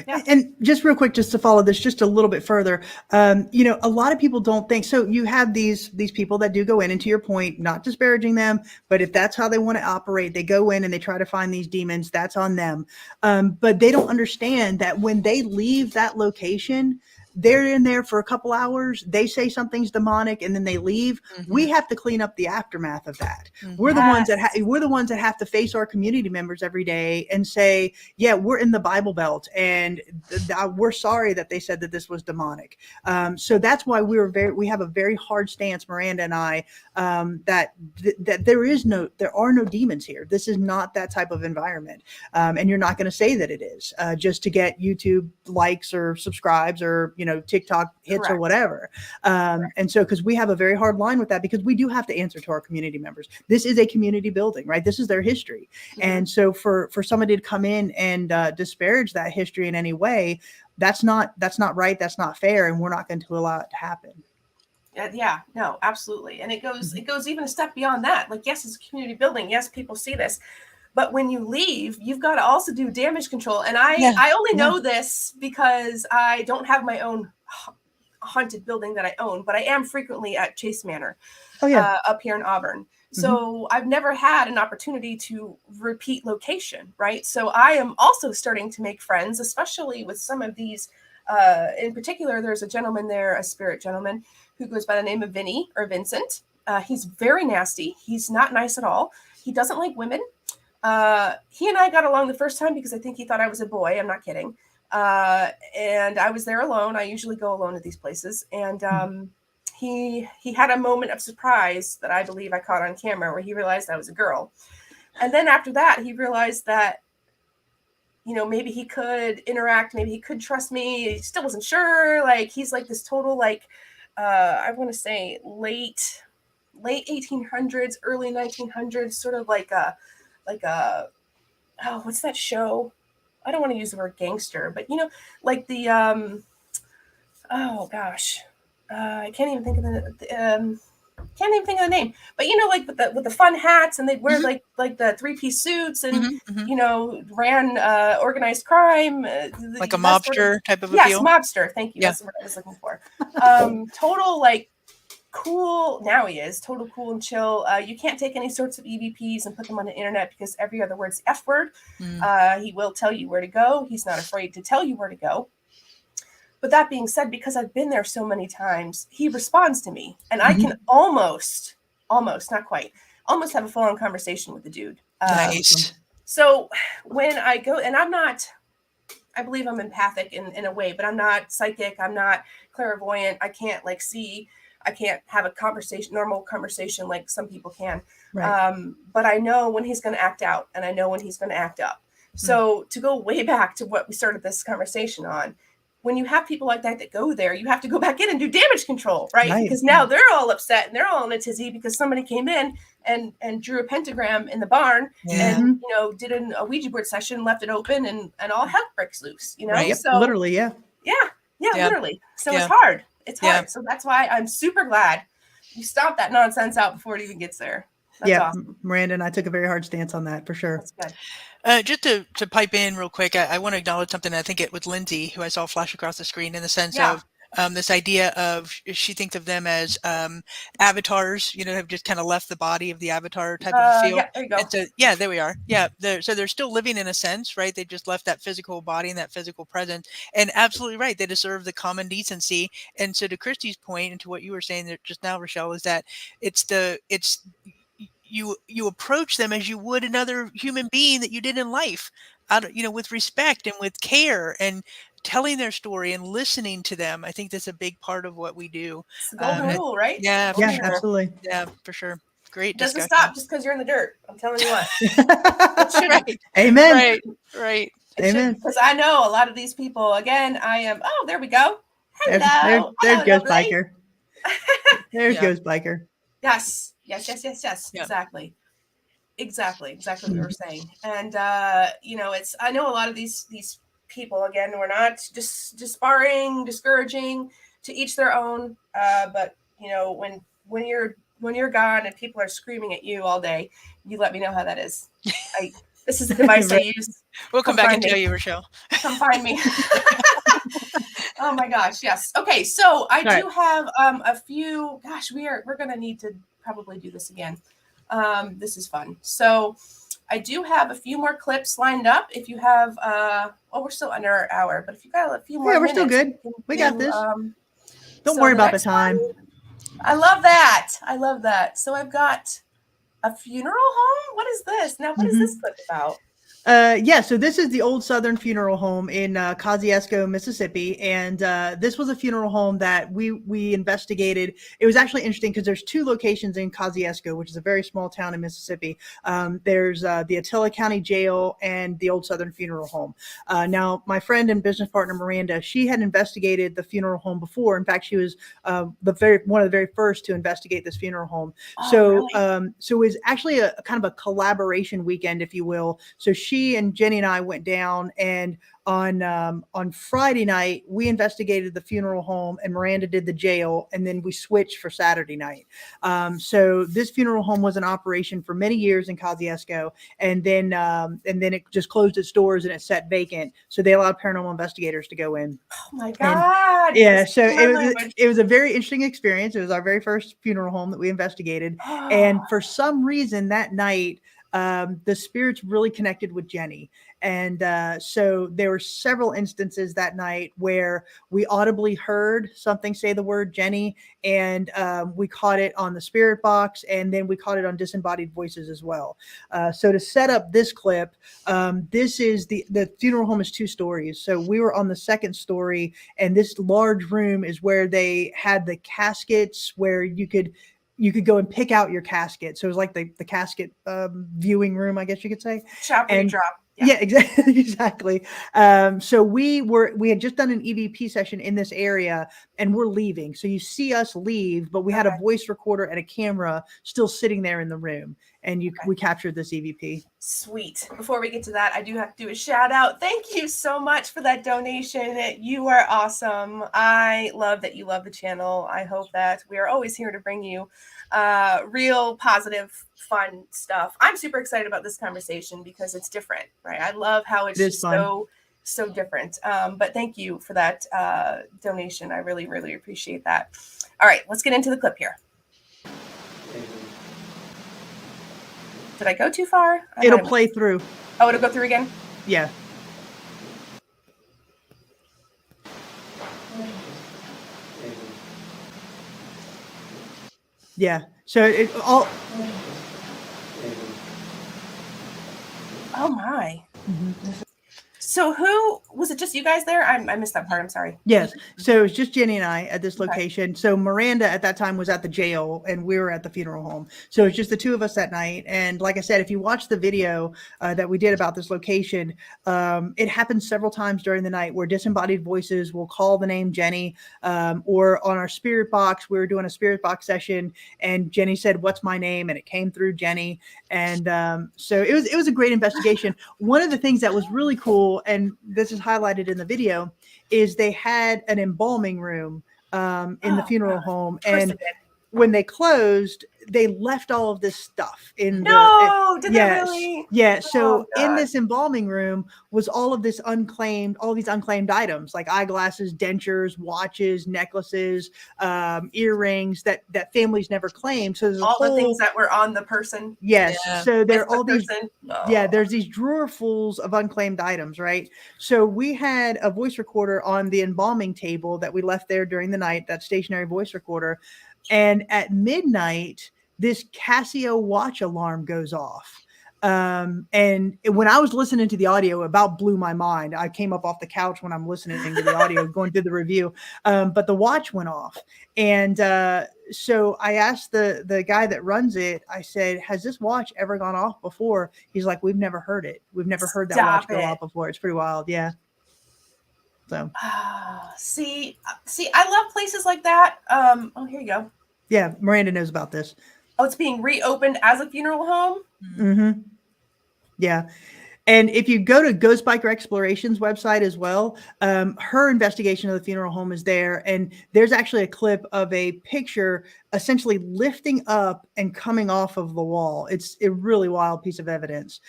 Yeah. And just real quick, just to follow this just a little bit further, a lot of people don't think, so you have these people that do go in, and to your point, not disparaging them, but if that's how they want to operate, they go in and they try to find these demons, that's on them. But they don't understand that when they leave that location, they're in there for a couple hours, they say something's demonic, and then they leave. Mm-hmm. We have to clean up the aftermath of that. Mm-hmm. We're the ones that have to face our community members every day and say, yeah, we're in the Bible Belt, and we're sorry that they said that this was demonic. So that's why we have a very hard stance, Miranda and I, that there are no demons here. This is not that type of environment, and you're not going to say that it is just to get YouTube likes or subscribes or TikTok hits. Correct. Or whatever. And so, because we have a very hard line with that, because we do have to answer to our community members. This is a community building, right? This is their history. Mm-hmm. And so for somebody to come in and disparage that history in any way, that's not right. That's not fair. And we're not going to allow it to happen. Yeah, no, absolutely. And it goes even a step beyond that. Like, yes, it's a community building. Yes, people see this. But when you leave, you've got to also do damage control. And I only know this because I don't have my own haunted building that I own, but I am frequently at Chase Manor up here in Auburn. So I've never had an opportunity to repeat location, right? So I am also starting to make friends, especially with some of these. In particular, there's a gentleman there, a spirit gentleman, who goes by the name of Vinny or Vincent. He's very nasty. He's not nice at all. He doesn't like women. He and I got along the first time because I think he thought I was a boy. I'm not kidding. And I was there alone. I usually go alone to these places. And he had a moment of surprise that I believe I caught on camera where he realized I was a girl. And then after that, he realized that, maybe he could interact. Maybe he could trust me. He still wasn't sure. Like, he's like this total, I want to say late 1800s, early 1900s, sort of like a what's that show? I don't want to use the word gangster, but like the oh gosh, I can't even think of the name. But like with the fun hats, and they'd wear like the 3-piece suits, and ran organized crime, like a mobster type of a feel. Yes, mobster. Thank you. Yeah. That's what I was looking for. Total cool. Now he is total cool and chill. You can't take any sorts of EVPs and put them on the internet because every other word's the F word. He will tell you where to go. He's not afraid to tell you where to go. But that being said, because I've been there so many times, he responds to me, and I can almost, not quite, almost have a full-on conversation with the dude. Nice. So when I go, and I believe I'm empathic in a way, but I'm not psychic. I'm not clairvoyant. I can't see. I can't have a normal conversation like some people can. Right. But I know when he's going to act out, and I know when he's going to act up. So to go way back to what we started this conversation on, when you have people like that go there, you have to go back in and do damage control, right? Because now they're all upset and they're all in a tizzy because somebody came in and drew a pentagram in the barn and, did a Ouija board session, left it open, and all hell breaks loose, Right. So literally, yeah, literally. So Yeah. it's hard. It's hard. Yeah. So that's why I'm super glad you stomp that nonsense out before it even gets there. That's awesome. Miranda and I took a very hard stance on that for sure. That's good. Just to pipe in real quick, I want to acknowledge something. I think it was Lindsay who I saw flash across the screen in the sense of this idea of she thinks of them as avatars, have just kind of left the body of the avatar type of feel. Yeah, there you go. And so, there we are. Yeah, so they're still living in a sense, right? They just left that physical body and that physical presence. And absolutely right, they deserve the common decency. And so to Christy's point and to what you were saying there just now, Richelle, is that you approach them as you would another human being that you did in life, with respect and with care and telling their story and listening to them. I think that's a big part of what we do. It's the golden rule, right? Yeah, for sure. Absolutely. Yeah, for sure. Great It doesn't discussion. stop just because you're in the dirt. I'm telling you what. It shouldn't. Right. Amen. Right. Amen. Because I know a lot of these people. Again, I am. Oh, there we go. Hello. There's Hello, Ghost lovely. Biker. There's Ghost Biker. Yes. Yeah. Exactly what we were saying. And it's, I know a lot of these people, again, we're not just disparring, discouraging, to each their own, but when you're gone and people are screaming at you all day, you let me know how that is. This is the device I use. We'll come back and tell you, Richelle. Come find me. Oh my gosh, yes. Okay, so I do have a few. Gosh, we're gonna need to probably do this again. This is fun. So I do have a few more clips lined up. If you have, we're still under our hour, but if you got a few more, we're still good. We got this. Don't worry about the time. I love that. So I've got a funeral home. What is this? Now, what is this clip about? So this is the Old Southern Funeral Home in Kosciuszko, Mississippi, and this was a funeral home that we investigated. It was actually interesting because there's two locations in Kosciuszko, which is a very small town in Mississippi. There's the Attila County Jail and the Old Southern Funeral Home. Now, my friend and business partner Miranda, she had investigated the funeral home before. In fact, she was one of the very first to investigate this funeral home. Really? So it was actually a kind of a collaboration weekend, if you will. So she and Jenny and I went down, and on Friday night we investigated the funeral home and Miranda did the jail, and then we switched for Saturday night. So this funeral home was in operation for many years in Kosciuszko, and then it just closed its doors and it sat vacant. So they allowed paranormal investigators to go in. Oh my God! So it was a very interesting experience. It was our very first funeral home that we investigated, and for some reason that night, the spirits really connected with Jenny. And so there were several instances that night where we audibly heard something say the word Jenny, and we caught it on the spirit box, and then we caught it on disembodied voices as well. So to set up this clip, this is the funeral home is 2 stories. So we were on the 2nd story, and this large room is where they had the caskets where you could go and pick out your casket. So it was like the casket viewing room, I guess you could say. Chop and drop. Yeah, exactly. So we had just done an EVP session in this area, and we're leaving. So you see us leave, but we had a voice recorder and a camera still sitting there in the room, and we captured this EVP. Sweet. Before we get to that, I do have to do a shout out. Thank you so much for that donation. You are awesome. I love that you love the channel. I hope that we are always here to bring you real positive, fun stuff. I'm super excited about this conversation because it's different, right? I love how it's just so different. But thank you for that donation. I really, really appreciate that. All right, let's get into the clip here. Did I go too far? It'll play through. Oh, it'll go through again? Yeah. Yeah. So it all. Oh my. Mm-hmm. So who was it? Just you guys there? I missed that part. I'm sorry. Yes. So it's just Jenny and I at this Okay. location. So Miranda at that time was at the jail and we were at the funeral home. So it's just the two of us that night. And like I said, if you watch the video that we did about this location, it happens several times during the night where disembodied voices will call the name Jenny, or on our spirit box, we were doing a spirit box session and Jenny said, "What's my name?" And it came through Jenny. And so it was a great investigation. One of the things that was really cool, and this is highlighted in the video, is they had an embalming room in the funeral home, and when they closed, they left all of this stuff in No, did they yes, really? yeah. So Oh, in God. this embalming room was all of this all these unclaimed items like eyeglasses, dentures, watches, necklaces, earrings that families never claimed. So there's a All whole, the things that were on the person. yes. Yeah. So there With are all the these, person. yeah, Oh. there's these drawerfuls of unclaimed items, right? So we had a voice recorder on the embalming table that we left there during the night, that stationary voice recorder. And at midnight, this Casio watch alarm goes off. And when I was listening to the audio, it about blew my mind. I came up off the couch when I'm listening to the audio, going through the review. But the watch went off. And so I asked the guy that runs it, I said, "Has this watch ever gone off before?" He's like, "We've never heard it. We've never heard that watch go off before." It's pretty wild. Yeah. So see, I love places like that. Oh, here you go. yeah, Miranda knows about this. Oh, it's being reopened as a funeral home. Mm-hmm. Yeah. And if you go to Ghost Biker Exploration's website as well, her investigation of the funeral home is there. And there's actually a clip of a picture essentially lifting up and coming off of the wall. It's a really wild piece of evidence.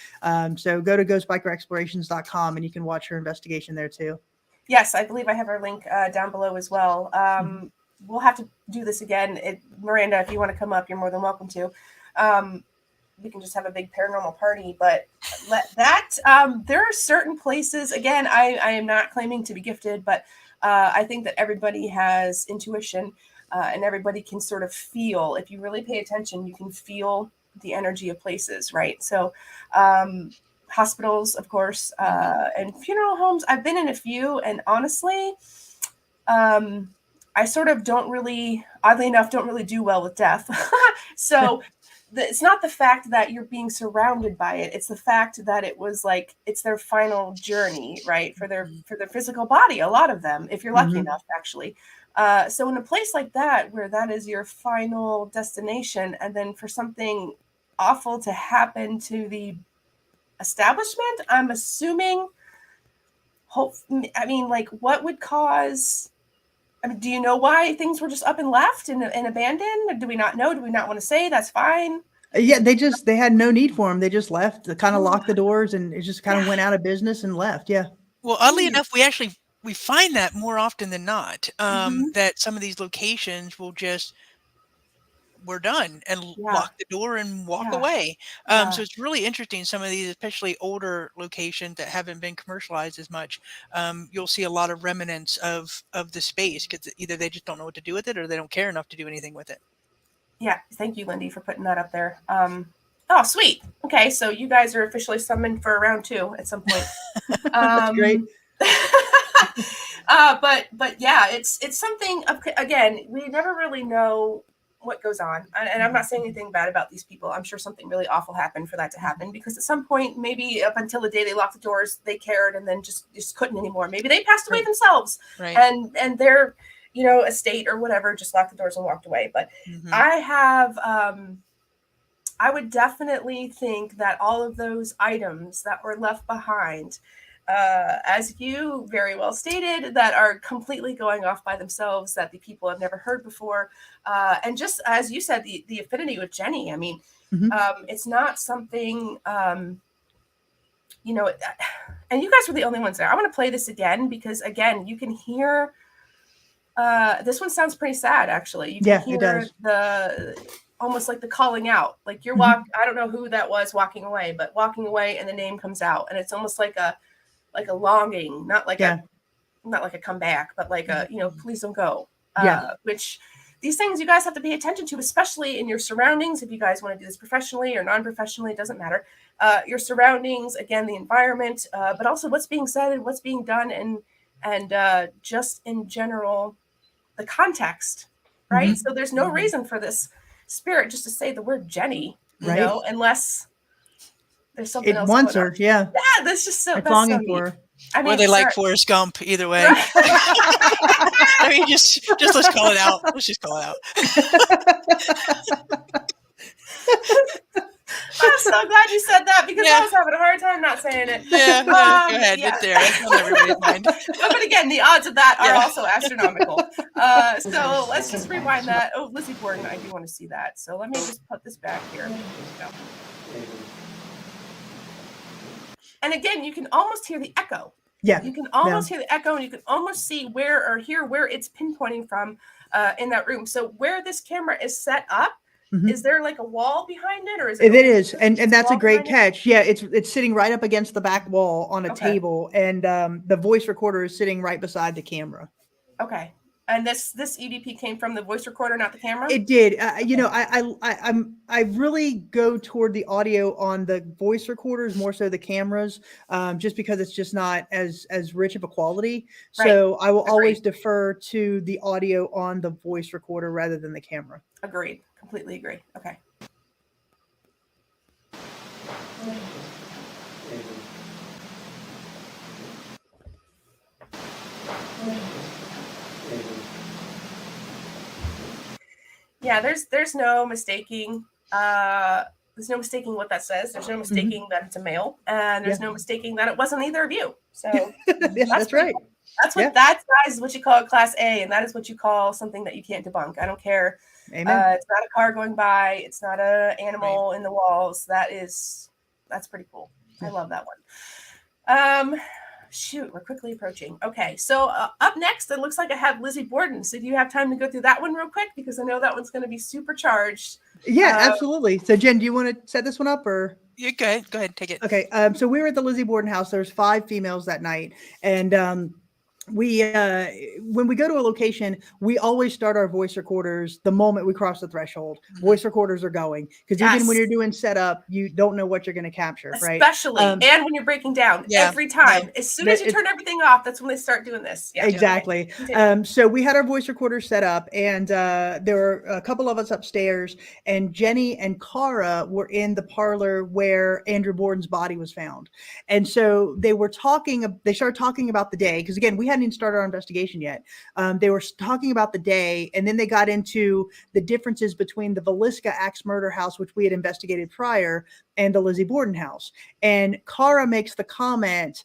So go to ghostbikerexplorations.com and you can watch her investigation there too. Yes, I believe I have our link down below as well. We'll have to do this again. Miranda, if you want to come up, you're more than welcome to. We can just have a big paranormal party, but there are certain places, again, I am not claiming to be gifted, but I think that everybody has intuition and everybody can sort of feel, if you really pay attention, you can feel the energy of places, right? So hospitals, of course, and funeral homes, I've been in a few, and honestly, I sort of oddly enough, don't really do well with death. So it's not the fact that you're being surrounded by it. It's the fact that it was like, it's their final journey, right? For their physical body, a lot of them, if you're lucky enough, actually. So in a place like that, where that is your final destination, and then for something awful to happen to the establishment, I'm assuming, what would cause, do you know why things were just up and left and abandoned? Or do we not know? Do we not want to say? That's fine. Yeah, they had no need for them. They just left. They kind of locked the doors and it just kind of went out of business and left. Yeah. Well, oddly enough, we find that more often than not, that some of these locations will just, we're done, and lock the door and walk away. So it's really interesting. Some of these, especially older locations that haven't been commercialized as much, you'll see a lot of remnants of the space because either they just don't know what to do with it or they don't care enough to do anything with it. Yeah. Thank you, Lindy, for putting that up there. Oh, sweet. Okay. So you guys are officially summoned for round 2 at some point. That's great. But yeah, it's something, again, we never really know what goes on. And I'm not saying anything bad about these people. I'm sure something really awful happened for that to happen, because at some point, maybe up until the day they locked the doors, they cared and then just couldn't anymore. Maybe they passed away themselves, and their, estate or whatever just locked the doors and walked away. But I would definitely think that all of those items that were left behind, as you very well stated, that are completely going off by themselves, that the people have never heard before. And just as you said, the affinity with Jenny, I mean, it's not something, and you guys were the only ones there. I want to play this again because, again, you can hear, this one sounds pretty sad, actually. You can hear almost like the calling out, like you're I don't know who that was walking away, but walking away and the name comes out, and it's almost like a longing, not like a comeback, but like a, please don't go. Which these things you guys have to pay attention to, especially in your surroundings. If you guys want to do this professionally or non-professionally, it doesn't matter. Your surroundings, again, the environment, but also what's being said and what's being done, and just in general, the context, right? So there's no reason for this spirit just to say the word Jenny, you know, unless there's something else wants going her, on. Yeah, that's just so. it's That's longing so for neat. her. I mean, Or they like Forrest Gump. Either way. I mean, just let's call it out. Let's just call it out. I'm so glad you said that because I was having a hard time not saying it. Yeah, go ahead. Yeah. It's there. It's on everybody's mind. But again, the odds of that are also astronomical. So let's just rewind that. Oh, Lizzie Borden, I do want to see that. So let me just put this back here. There we go. And again, you can almost hear the echo. Yeah. You can almost hear the echo, and you can almost see where or hear where it's pinpointing from in that room. So where this camera is set up, is there like a wall behind it, or is it? It is, and that's a great catch. Yeah, it's sitting right up against the back wall on a table, and the voice recorder is sitting right beside the camera. Okay. And this EVP came from the voice recorder, not the camera? It did. You know, I really go toward the audio on the voice recorders more so the cameras, just because it's just not as rich of a quality. So I will always defer to the audio on the voice recorder rather than the camera. Agreed. Completely agree. Okay. Yeah, there's no mistaking. There's no mistaking what that says. There's no mistaking that it's a male, and there's no mistaking that it wasn't either of you. So that's right. Cool. That's what that is what you call a class A, and that is what you call something that you can't debunk. I don't care. Amen. It's not a car going by. It's not an animal in the walls. That's pretty cool. I love that one. Shoot, we're quickly approaching. Okay, so up next, it looks like I have Lizzie Borden. So do you have time to go through that one real quick? Because I know that one's going to be supercharged. Yeah, absolutely. So Jen, do you want to set this one up or? Yeah, go ahead, take it. Okay, so we were at the Lizzie Borden house. There's 5 females that night, and we when we go to a location, we always start our voice recorders the moment we cross the threshold. Voice recorders are going because even when you're doing setup, you don't know what you're going to capture, right? Especially and when you're breaking down every time. As soon as you turn everything off, that's when they start doing this. Yeah, exactly. Okay. So we had our voice recorder set up, and there were a couple of us upstairs, and Jenny and Cara were in the parlor where Andrew Borden's body was found. And so they were talking. They started talking about the day because again, we hadn't even started our investigation yet. They were talking about the day, and then they got into the differences between the Villisca axe murder house, which we had investigated prior, and the Lizzie Borden house. And Cara makes the comment,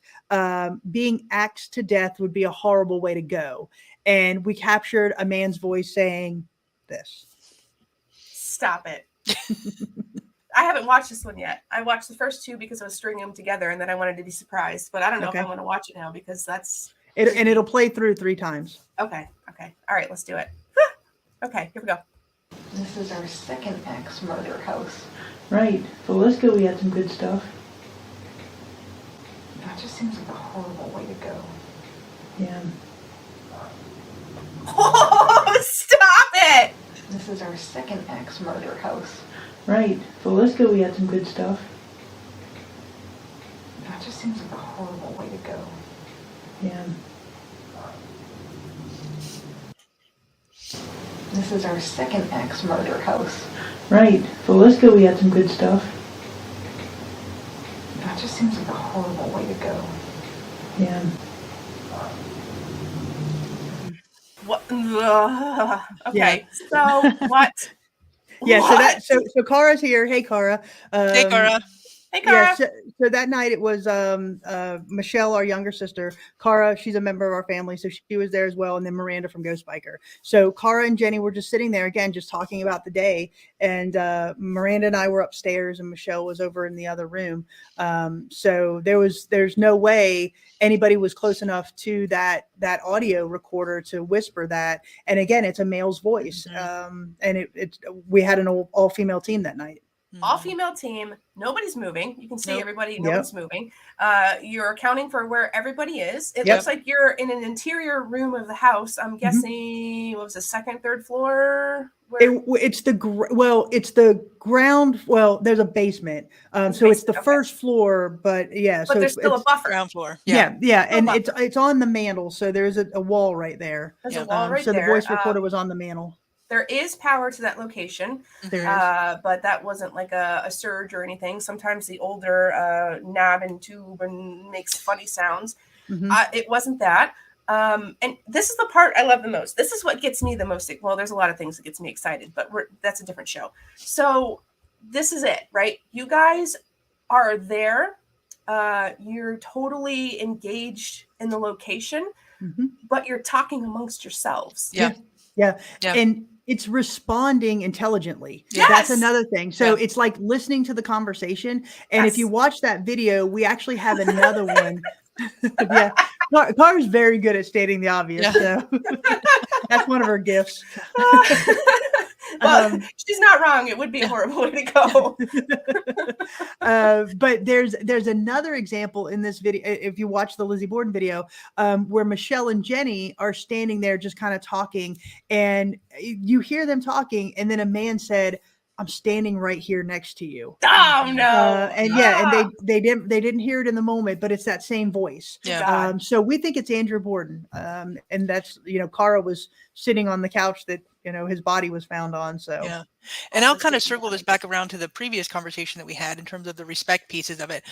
being axed to death would be a horrible way to go. And we captured a man's voice saying this. Stop it. I haven't watched this one yet. I watched the first 2 because I was stringing them together, and then I wanted to be surprised. But I don't know if I want to watch it now because that's... And it'll play through 3 times. Okay. All right, let's do it. Okay, here we go. This is our second axe murder house. Right. Villisca, we had some good stuff. That just seems like a horrible way to go. Yeah. Oh, stop it! This is our second axe murder house. Right. Villisca, we had some good stuff. That just seems like a horrible way to go. Yeah. This is our second axe murder house. Right. Villisca, we had some good stuff. That just seems like a horrible way to go. Yeah. What? Okay. So what? Yeah. So Cara's here. Hey, Cara. Hey, Cara. Hey, Cara. Yeah, so that night it was Michelle, our younger sister. Cara, she's a member of our family, so she was there as well. And then Miranda from Ghost Biker. So Cara and Jenny were just sitting there again, just talking about the day. And Miranda and I were upstairs, and Michelle was over in the other room. So there's no way anybody was close enough to that audio recorder to whisper that. And again, it's a male's voice. And we had an all female team that night. all female team. Nobody's moving. You can see Nope. everybody. Yep. Nobody's moving. You're accounting for where everybody is. It Yep. looks like you're in an interior room of the house. I'm guessing what was the second, third floor? Where It's the ground. Well, there's a basement. There's a So it's the basement, okay. first floor, but yeah. but So there's still a buffer. Ground floor. Yeah. yeah, and buffer. it's on the mantle. So there's a wall right there. There's Yeah. a wall right So there. the voice recorder was on the mantle. There is power to that location, There is. but that wasn't like a surge or anything. Sometimes the older nab and tube and makes funny sounds. Mhm. It wasn't that. And this is the part I love the most. This is what gets me the most. Well, there's a lot of things that gets me excited, but that's a different show. So this is it, right? You guys are there. You're totally engaged in the location, Mhm. but you're talking amongst yourselves. Yeah. Yeah. Yeah. And it's responding intelligently. Yes! That's another thing. So Yeah. it's like listening to the conversation. And if you Yes. watch that video, we actually have another one. Yeah. Car is very good at stating the obvious. Yeah. So that's one of her gifts. Well, she's not wrong. It would be a horrible way to go. But there's another example in this video. If you watch the Lizzie Borden video, where Michelle and Jenny are standing there just kind of talking, and you hear them talking, and then a man said, "I'm standing right here next to you." Oh no! And yeah, and they didn't hear it in the moment, but it's that same voice. Yeah. God. So we think it's Andrew Borden, and that's Cara was sitting on the couch that his body was found on. So Yeah. And I'll Also kind of speaking circle of this back around to the previous conversation that we had in terms of the respect pieces of it.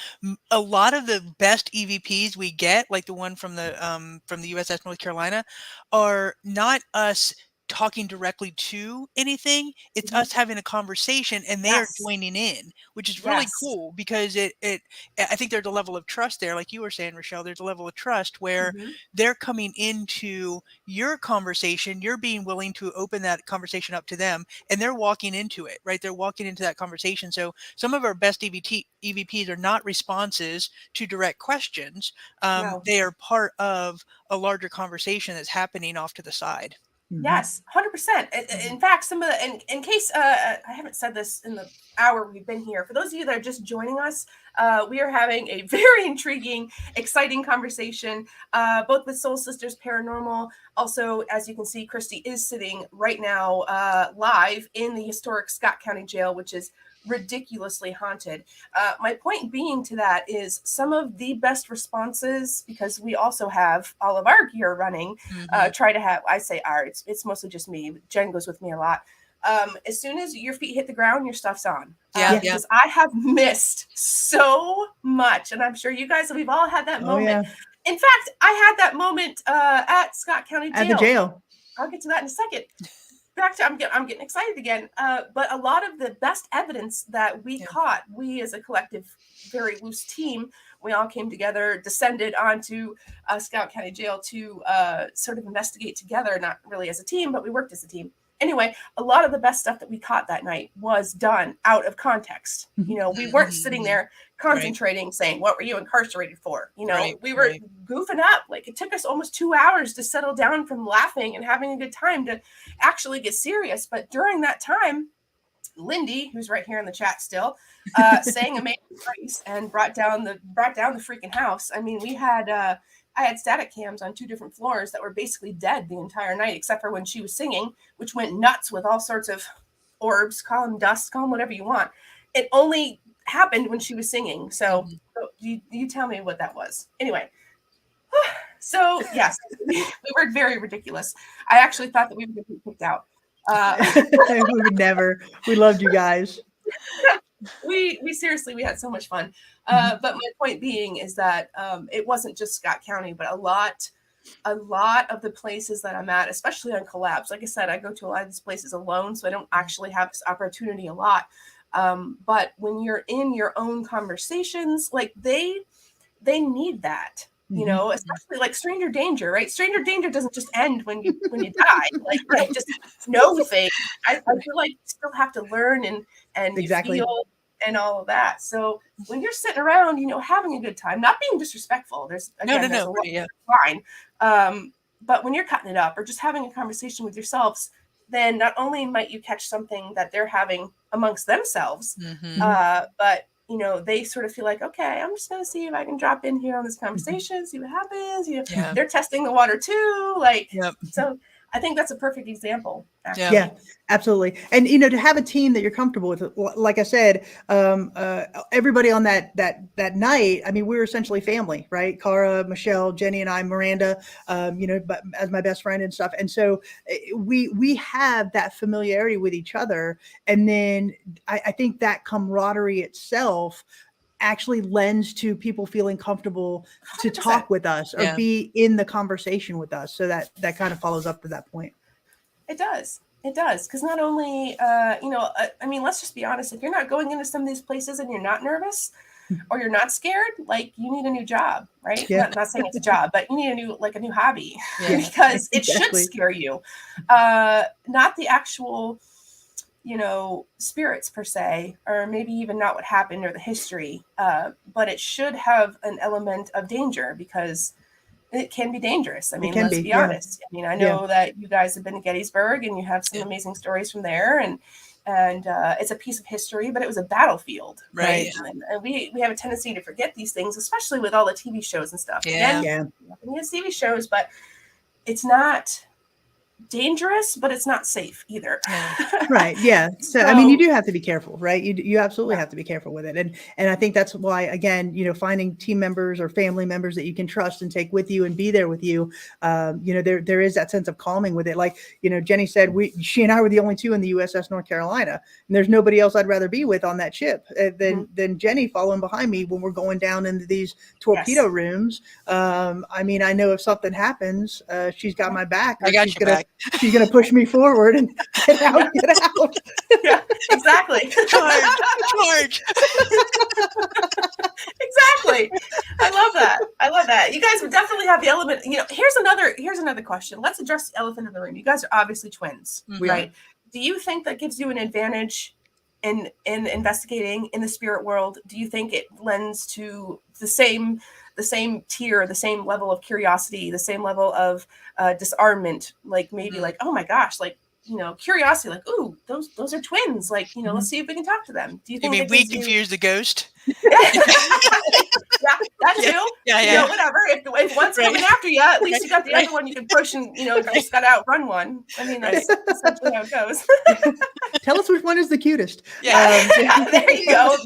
A lot of the best EVPs we get, like the one from the USS North Carolina, are not us talking directly to anything. It's Mhm. us having a conversation and they are Yes. joining in, which is really Yes. cool because I think there's a level of trust there, like you were saying, Richelle. There's a level of trust where Mhm. they're coming into your conversation. You're being willing to open that conversation up to them, and they're walking into it, right? They're walking into that conversation. So some of our best EVPs are not responses to direct questions. No. They are part of a larger conversation that's happening off to the side. mhm. Yes, 100%. In fact, some of the, in case I haven't said this in the hour we've been here, for those of you that are just joining us, we are having a very intriguing, exciting conversation, both with Soul Sisters Paranormal. Also, as you can see, Christy is sitting right now live in the historic Scott County Jail, which is ridiculously haunted. My point being to that is some of the best responses, because we also have all of our gear running, try to have, I say our, it's mostly just me. Jen goes with me a lot. As soon as your feet hit the ground, your stuff's on. Yeah, Because I have missed so much. And I'm sure you guys, we've all had that Oh, moment. yeah. In fact, I had that moment at Scott County Jail. At the jail. I'll get to that in a second. Back to I'm getting excited again. But a lot of the best evidence that we caught, we as a collective, very loose team, we all came together, descended onto Scott County Jail to sort of investigate together, not really as a team, but we worked as a team. Anyway, a lot of the best stuff that we caught that night was done out of context. We weren't sitting there concentrating, saying, "What were you incarcerated for?" We were goofing up. Like, it took us almost 2 hours to settle down from laughing and having a good time to actually get serious. But during that time, Lindy, who's right here in the chat still, sang Amazing Grace and brought down the freaking house. I mean, we had I had static cams on 2 different floors that were basically dead the entire night, except for when she was singing, which went nuts with all sorts of orbs, call them dust, call them whatever you want. It only happened when she was singing. So you tell me what that was. Anyway, so yes, we were very ridiculous. I actually thought that we were going to be kicked out. We would never. We loved you guys. We seriously, we had so much fun. But my point being is that it wasn't just Scott County, but a lot of the places that I'm at, especially on collabs. Like I said, I go to a lot of these places alone, so I don't actually have this opportunity a lot. But when you're in your own conversations, like they need that. Especially like stranger danger, right? Stranger danger doesn't just end when you die. Like just know things. I feel like you still have to learn and Exactly. feel and all of that. So when you're sitting around, having a good time, not being disrespectful. There's a lot fine. But when you're cutting it up or just having a conversation with yourselves, then not only might you catch something that they're having amongst themselves, but you know, they sort of feel like, okay, I'm just going to see if I can drop in here on this conversation, see what happens. You know, they're testing the water too. Like, so I think that's a perfect example. Actually. Yeah, absolutely. And, you know, to have a team that you're comfortable with, like I said, everybody on that night, I mean, we were essentially family, right? Cara, Michelle, Jenny, and I, Miranda, you know, but as my best friend and stuff. And so we have that familiarity with each other. And then I think that camaraderie itself actually lends to people feeling comfortable to 100%. talk with us or be in the conversation with us. So that kind of follows up to that point. It does. It does. Because not only, you know, I mean, let's just be honest. If you're not going into some of these places and you're not nervous or you're not scared, like you need a new job, right? Yeah. Not saying it's a job, but you need a new hobby because it should scare you. Not the actual, you know, spirits per se, or maybe even not what happened or the history, but it should have an element of danger because it can be dangerous. I mean, let's be honest. I mean, I know that you guys have been to Gettysburg and you have some amazing stories from there, and it's a piece of history, but it was a battlefield, right? And we have a tendency to forget these things, especially with all the TV shows and stuff. Again, TV shows, but it's not dangerous, but it's not safe either. Right. Yeah. So, I mean, you do have to be careful, right? You absolutely have to be careful with it. And I think that's why, again, you know, finding team members or family members that you can trust and take with you and be there with you. You know, there is that sense of calming with it. Like, you know, Jenny said, she and I were the only two in the USS North Carolina, and there's nobody else I'd rather be with on that ship than Jenny following behind me when we're going down into these torpedo rooms. I mean, I know if something happens, she's got my back. She's going to push me forward and get out. Yeah, exactly. Charge. Exactly. I love that. You guys would definitely have the element. You know, here's another question. Let's address the elephant in the room. You guys are obviously twins, right? Do you think that gives you an advantage in investigating in the spirit world? Do you think it lends to the same tier, the same level of curiosity, the same level of disarmament? Like maybe like, oh my gosh, like, you know, curiosity, like, ooh, those are twins. Like, you know, let's see if we can talk to them. Do you think we confuse the ghost? Yeah, that too. Yeah. You know, whatever. If one's coming after you, at least you got the other one you can push, and you know, you just got to outrun one. I mean, that's essentially how it goes. Tell us which one is the cutest. Yeah, there you go.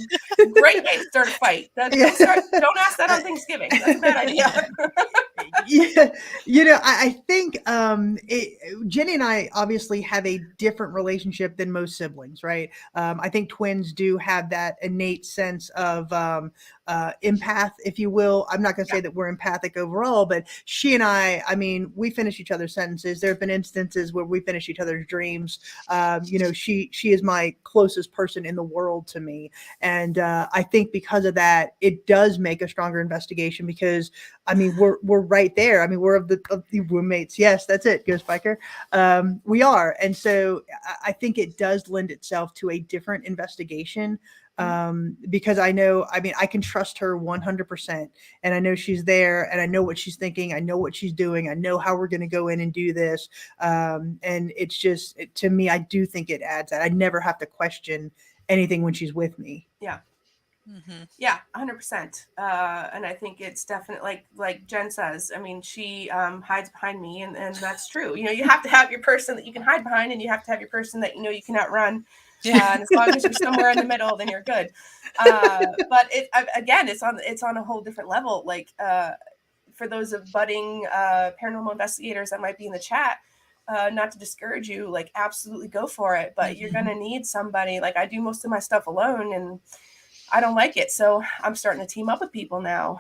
Great way to start a fight. Don't ask that on Thanksgiving. That's a bad idea. Yeah, you know, I think Jenny and I obviously have a different relationship than most siblings, right? I think twins do have that innate sense of empath, if you will. I'm not going to say that we're empathic overall, but she and I mean, we finish each other's sentences. There have been instances where we finish each other's dreams. You know, she is my closest person in the world to me. And I think because of that, it does make a stronger investigation because, I mean, we're right there. I mean, we're of the roommates. Yes, that's it, Ghost Biker. We are. And so I think it does lend itself to a different investigation. Because I know, I mean, I can trust her 100%, and I know she's there, and I know what she's thinking. I know what she's doing. I know how we're going to go in and do this. And it's just, to me, I do think it adds that. I never have to question anything when she's with me. Yeah. Yeah, 100%. And I think it's definitely like Jen says, I mean, she hides behind me, and that's true. You know, you have to have your person that you can hide behind, and you have to have your person that, you know, you can outrun. And as long as you're somewhere in the middle, then you're good. But it's on a whole different level. Like for those of budding paranormal investigators that might be in the chat, not to discourage you, like absolutely go for it. But you're gonna need somebody. Like I do most of my stuff alone, and I don't like it. So I'm starting to team up with people now.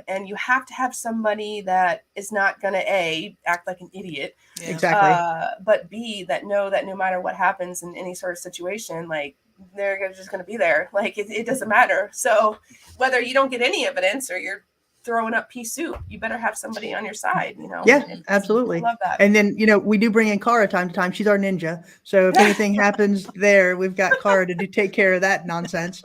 And you have to have somebody that is not going to A, act like an idiot. Yeah. Exactly. But B, that know that no matter what happens in any sort of situation, like they're just going to be there. Like it doesn't matter. So whether you don't get any evidence or you're throwing up pea soup, you better have somebody on your side, you know? Yeah, absolutely. I love that. And then, you know, we do bring in Cara time to time. She's our ninja. So if anything happens there, we've got Cara to take care of that nonsense.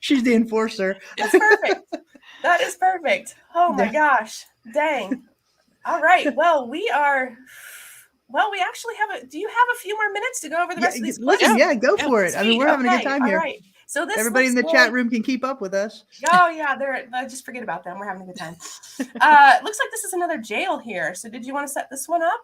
She's the enforcer. That's perfect. That is perfect. Oh my gosh. Dang. All right. Well, we are Well, we actually have do you have a few more minutes to go over the rest of these listen, questions? go for it. I mean, we're having a good time all here. right. So this Everybody in the looks chat like- room can keep up with us. Oh yeah, just forget about them. We're having a good time. Looks like this is another jail here. So did you want to set this one up?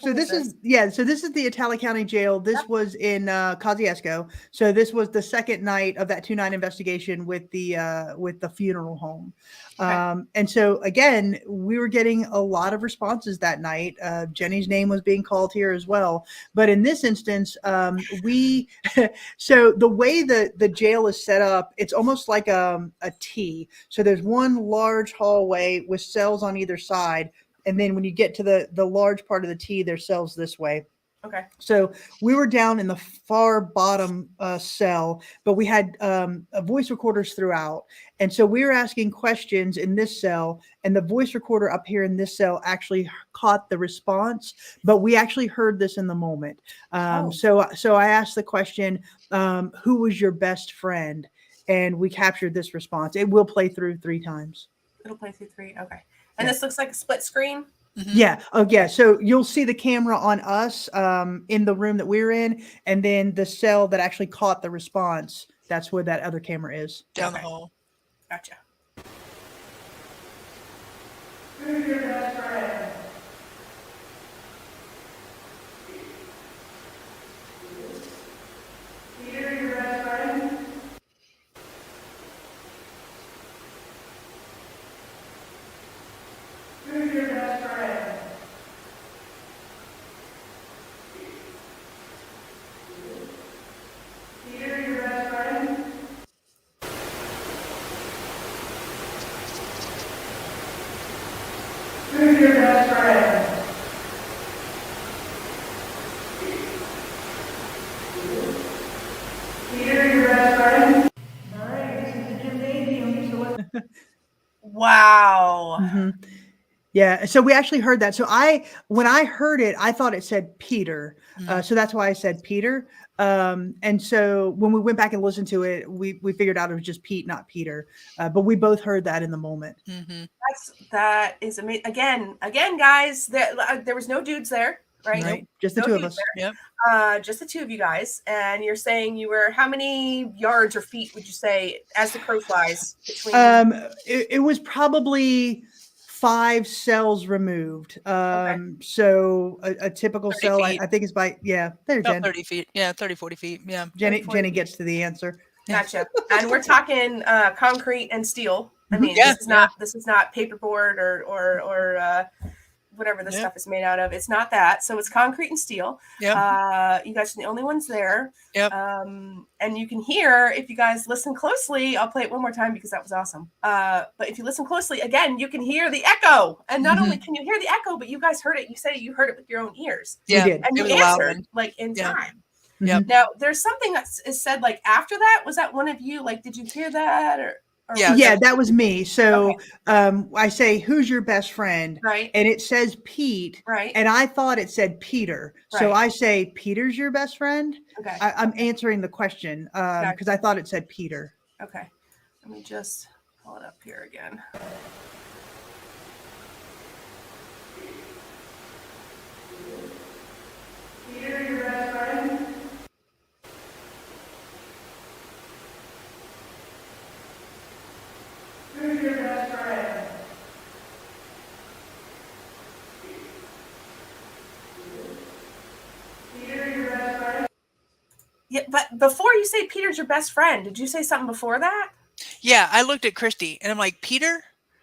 So this is the Itala County Jail. This was in Kosciuszko. So this was the second night of that 2-night investigation with the funeral home. Okay. And so again, we were getting a lot of responses that night. Jenny's name was being called here as well. But in this instance, we so the way the jail is set up, it's almost like a T. So there's one large hallway with cells on either side. And then when you get to the large part of the T, there's cells this way. Okay. So we were down in the far bottom cell, but we had voice recorders throughout. And so we were asking questions in this cell, and the voice recorder up here in this cell actually caught the response, but we actually heard this in the moment. So I asked the question, who was your best friend? And we captured this response. It will play through 3 times. It'll play through 3. Okay. And this looks like a split screen. Mhm. Yeah. Oh, yeah. So you'll see the camera on us in the room that we're in, and then the cell that actually caught the response. That's where that other camera is. Down the hall. Gotcha. Who's your best friend? Peter, your best friend? Who's your best friend? Peter, your best friend? Who's your best friend? Peter, your best friend? All right, this is the gymnasium, so let's Wow. Mhm. Yeah. So we actually heard that. So when I heard it, I thought it said Peter. So that's why I said Peter. And so when we went back and listened to it, we figured out it was just Pete, not Peter. But we both heard that in the moment. Mm-hmm. That is amazing. Again, guys, there was no dudes there, right? Right. Just the No two of dudes us. Yep. Just the 2 of you guys. And you're saying you were, how many yards or feet would you say as the crow flies between? It was probably 5 cells removed. So a typical 30 cell, feet. I think is by, there, About Jen. 30 feet. Yeah, 30, 40 feet. Yeah. 40 Jenny feet. gets to the answer. Gotcha. And we're talking concrete and steel. I mean, Yeah, this is not paperboard or whatever this stuff is made out of. It's not that. So it's concrete and steel. Yep. You guys are the only ones there. Yep. And you can hear, if you guys listen closely, I'll play it one more time because that was awesome. But if you listen closely, again, you can hear the echo. And not only can you hear the echo, but you guys heard it. You say you heard it with your own ears. Yeah. We did. And It you was a loud answered one. like in Yeah. time. Yep. Now, there's something that is said like after that. Was that one of you? Like, did you hear that? Or Yeah. Yeah, that was me. So I say, who's your best friend? Right. And it says Pete. Right. And I thought it said Peter. So Right. I say, Peter's your best friend? Okay. I'm answering the question because I thought it said Peter. Okay. Let me just pull it up here again. Peter, your best friend? Who's your best friend? Peter, your best friend? Yeah, but before you say Peter's your best friend, did you say something before that? Yeah. I looked at Christy and I'm like, Peter?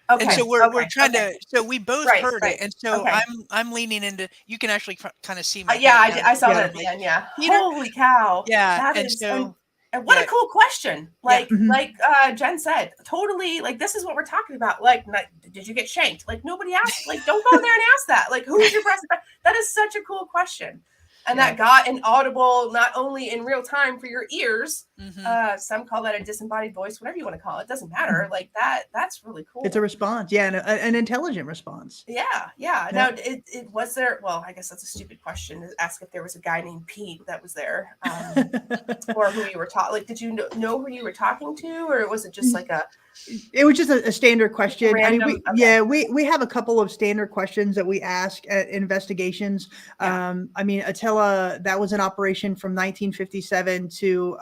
Okay. And so we're trying okay. to, so we both Right, heard right. it. And so Okay. I'm leaning into, you can actually kind of see my Yeah, head now. I saw Yeah. that at the end. Yeah. Peter? Holy cow. Yeah. That And is, so, and what yeah. a cool question. Like, Mhm. like Jen said, totally. Like, this is what we're talking about. Like, did you get shanked? Like, nobody asked. Like, don't go there and ask that. Like, who's your best friend? That is such a cool question. And that got an audible, not only in real time for your ears. Mhm. Some call that a disembodied voice, whatever you want to call it. Doesn't matter. Like that's really cool. It's a response. Yeah, and an intelligent response. Yeah. Yeah. Now, it was there. Well, I guess that's a stupid question to ask if there was a guy named Pete that was there, or who you were talking. Like, did you know who you were talking to, or was it just like a It was just a standard question. I mean, Random, okay. we have a couple of standard questions that we ask at investigations. Yeah. I mean, Attila, that was an operation from 1957 to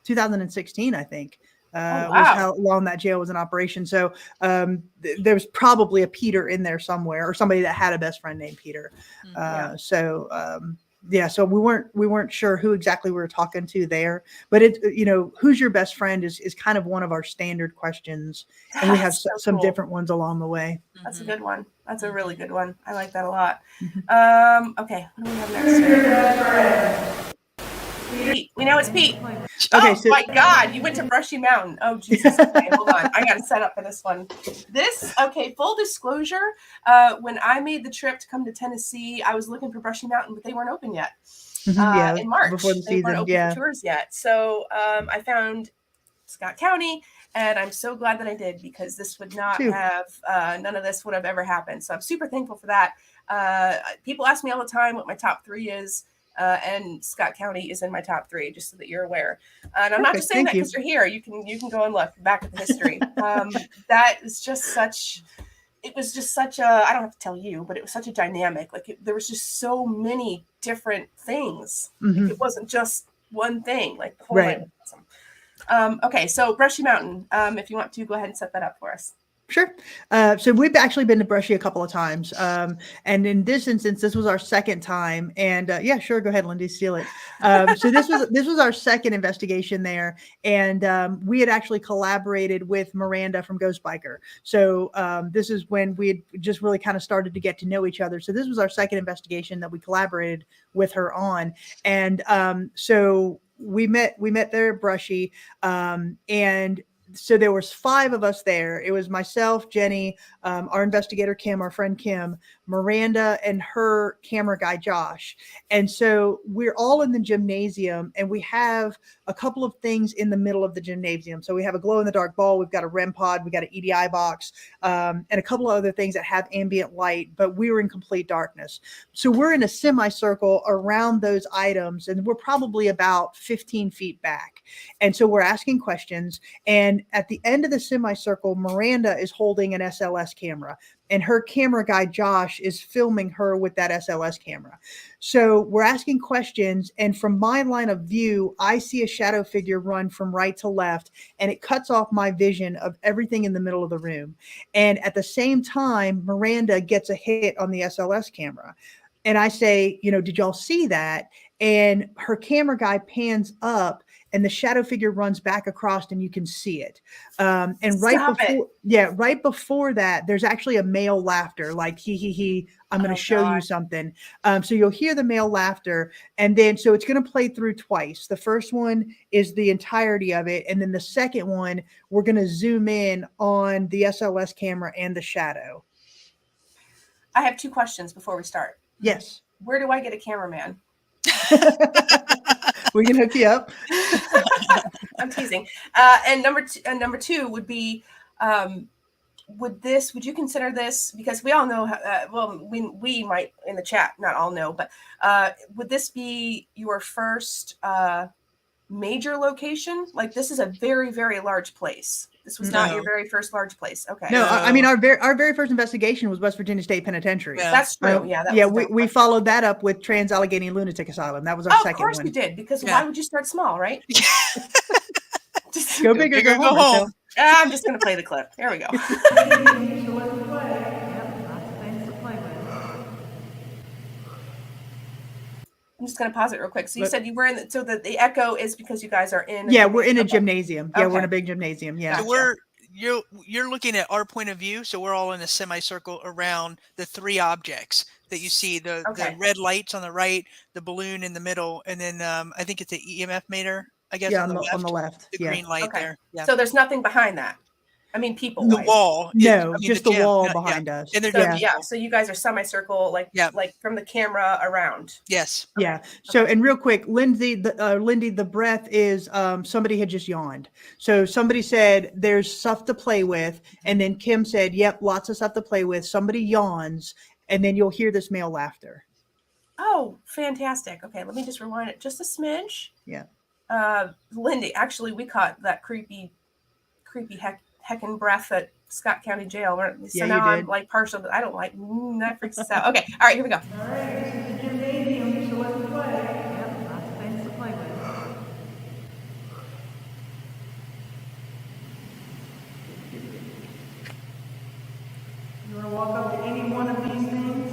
2016, I think. Was wow. how long that jail was in operation. So there's probably a Peter in there somewhere, or somebody that had a best friend named Peter. Mhm. So we weren't sure who exactly we were talking to there, but who's your best friend is kind of one of our standard questions, and we have That's so some cool. different ones along the way. That's a Mhm. good one. That's a really good one. I like that a lot. Mhm. Okay, what do we have next? Pete. We know it's Pete. Okay, Oh so my God, you went to Brushy Mountain. Oh Jesus. Okay, hold on. I got to set up for this one. Full disclosure, when I made the trip to come to Tennessee, I was looking for Brushy Mountain, but they weren't open yet. yeah, In March, before the they weren't season, open yeah. for tours yet. So I found Scott County, and I'm so glad that I did, because this would not Too. have none of this would have ever happened. So I'm super thankful for that. People ask me all the time what my top 3 is. And Scott County is in my top 3, just so that you're aware. And I'm not Perfect. just saying Thank that because you're here. You can go and look back at the history. That is just such. It was just such a. I don't have to tell you, but it was such a dynamic. There was just so many different things. Mhm. It wasn't just one thing. Like the whole Right. night was awesome. Okay, so Brushy Mountain. If you want to go ahead and set that up for us. Sure. So we've actually been to Brushy a couple of times. And in this instance, this was our second time. And yeah, sure. Go ahead, Lindy, steal it. So this was our second investigation there. And we had actually collaborated with Miranda from Ghost Biker. So this is when we had just really kind of started to get to know each other. So this was our second investigation that we collaborated with her on. And so we met there at Brushy. And so there was 5 of us there. It was myself, Jenny, our investigator Kim, our friend Kim, Miranda, and her camera guy Josh. And so we're all in the gymnasium, and we have a couple of things in the middle of the gymnasium. So we have a glow in the dark ball, we've got a REM pod, we got an EDI box, and a couple of other things that have ambient light, but we were in complete darkness. So we're in a semicircle around those items, and we're probably about 15 feet back. And so we're asking questions, and at the end of the semicircle, Miranda is holding an SLS camera, and her camera guy, Josh, is filming her with that SLS camera. So we're asking questions, and from my line of view, I see a shadow figure run from right to left, and it cuts off my vision of everything in the middle of the room. And at the same time, Miranda gets a hit on the SLS camera. And I say, did y'all see that? And her camera guy pans up, and the shadow figure runs back across, and you can see it. And right before that, there's actually a male laughter, like he. I'm going to show you something. So you'll hear the male laughter, and then so it's going to play through twice. The first one is the entirety of it, and then the second one, we're going to zoom in on the SLS camera and the shadow. I have 2 questions before we start. Yes. Where do I get a cameraman? We can hook you up. I'm teasing. And number two would be, would you consider this, because we all know, we might in the chat not all know, but would this be your first major location? Like, this is a very, very large place. This was not your very first large place. Okay. No, I mean, our very first investigation was West Virginia State Penitentiary. Yeah. That's true. We followed that up with Trans Allegheny Lunatic Asylum. That was our second one. Of course we did, because why would you start small, right? Just go bigger, go home. I'm just going to play the clip. Here we go. I'm just going to pause it real quick. So you said you were in, so the echo is because you guys are in. We're in a gymnasium. Yeah, we're in a big gymnasium. Yeah. So you're looking at our point of view. So we're all in a semicircle around the 3 objects that you see, the red lights on the right, the balloon in the middle, and then I think it's the EMF meter, I guess, on the left. The green light there. Yeah. So there's nothing behind that. I mean, people. The wall. Just the wall behind us. And so you guys are semicircle, like from the camera around. Yes. Yeah. So, and real quick, Lindy, the breath is somebody had just yawned. So somebody said there's stuff to play with, and then Kim said, "Yep, lots of stuff to play with." Somebody yawns, and then you'll hear this male laughter. Oh, fantastic! Okay, let me just rewind it just a smidge. Yeah. Lindy, actually, we caught that creepy heckin' breath at Scott County Jail. So Yeah, now you I'm did. like partial, but I don't like that freaks us out. Okay, all right, here we go. All right, this is the gymnasium, so let's play. Yep, lots of things to play with. You want to walk up to any one of these things?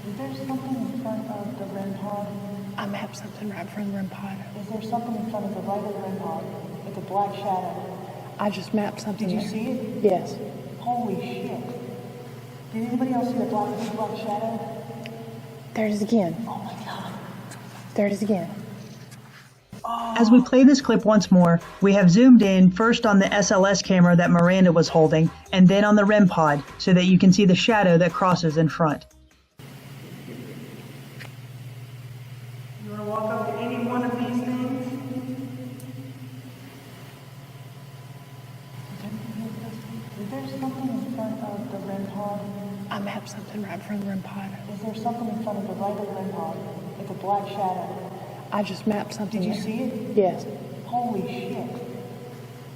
Is there something in front of the REM pod? I mapped something right in front of the REM pod. Is there something in front of the right of the REM pod with a black shadow? I just mapped something. Did you there. see it? Yes. Holy shit. Did anybody else see the big black shadow? There it is again. Oh my god. There it is again. As we play this clip once more, we have zoomed in first on the SLS camera that Miranda was holding, and then on the REM pod, so that you can see the shadow that crosses in front. You want to walk up to any one of these things? Is there something in front of the REM pod? I mapped something right in front of the REM pod. Is there something in front of the right of the REM pod with a black shadow? I just mapped something Did you there. see it? Yes. Holy shit.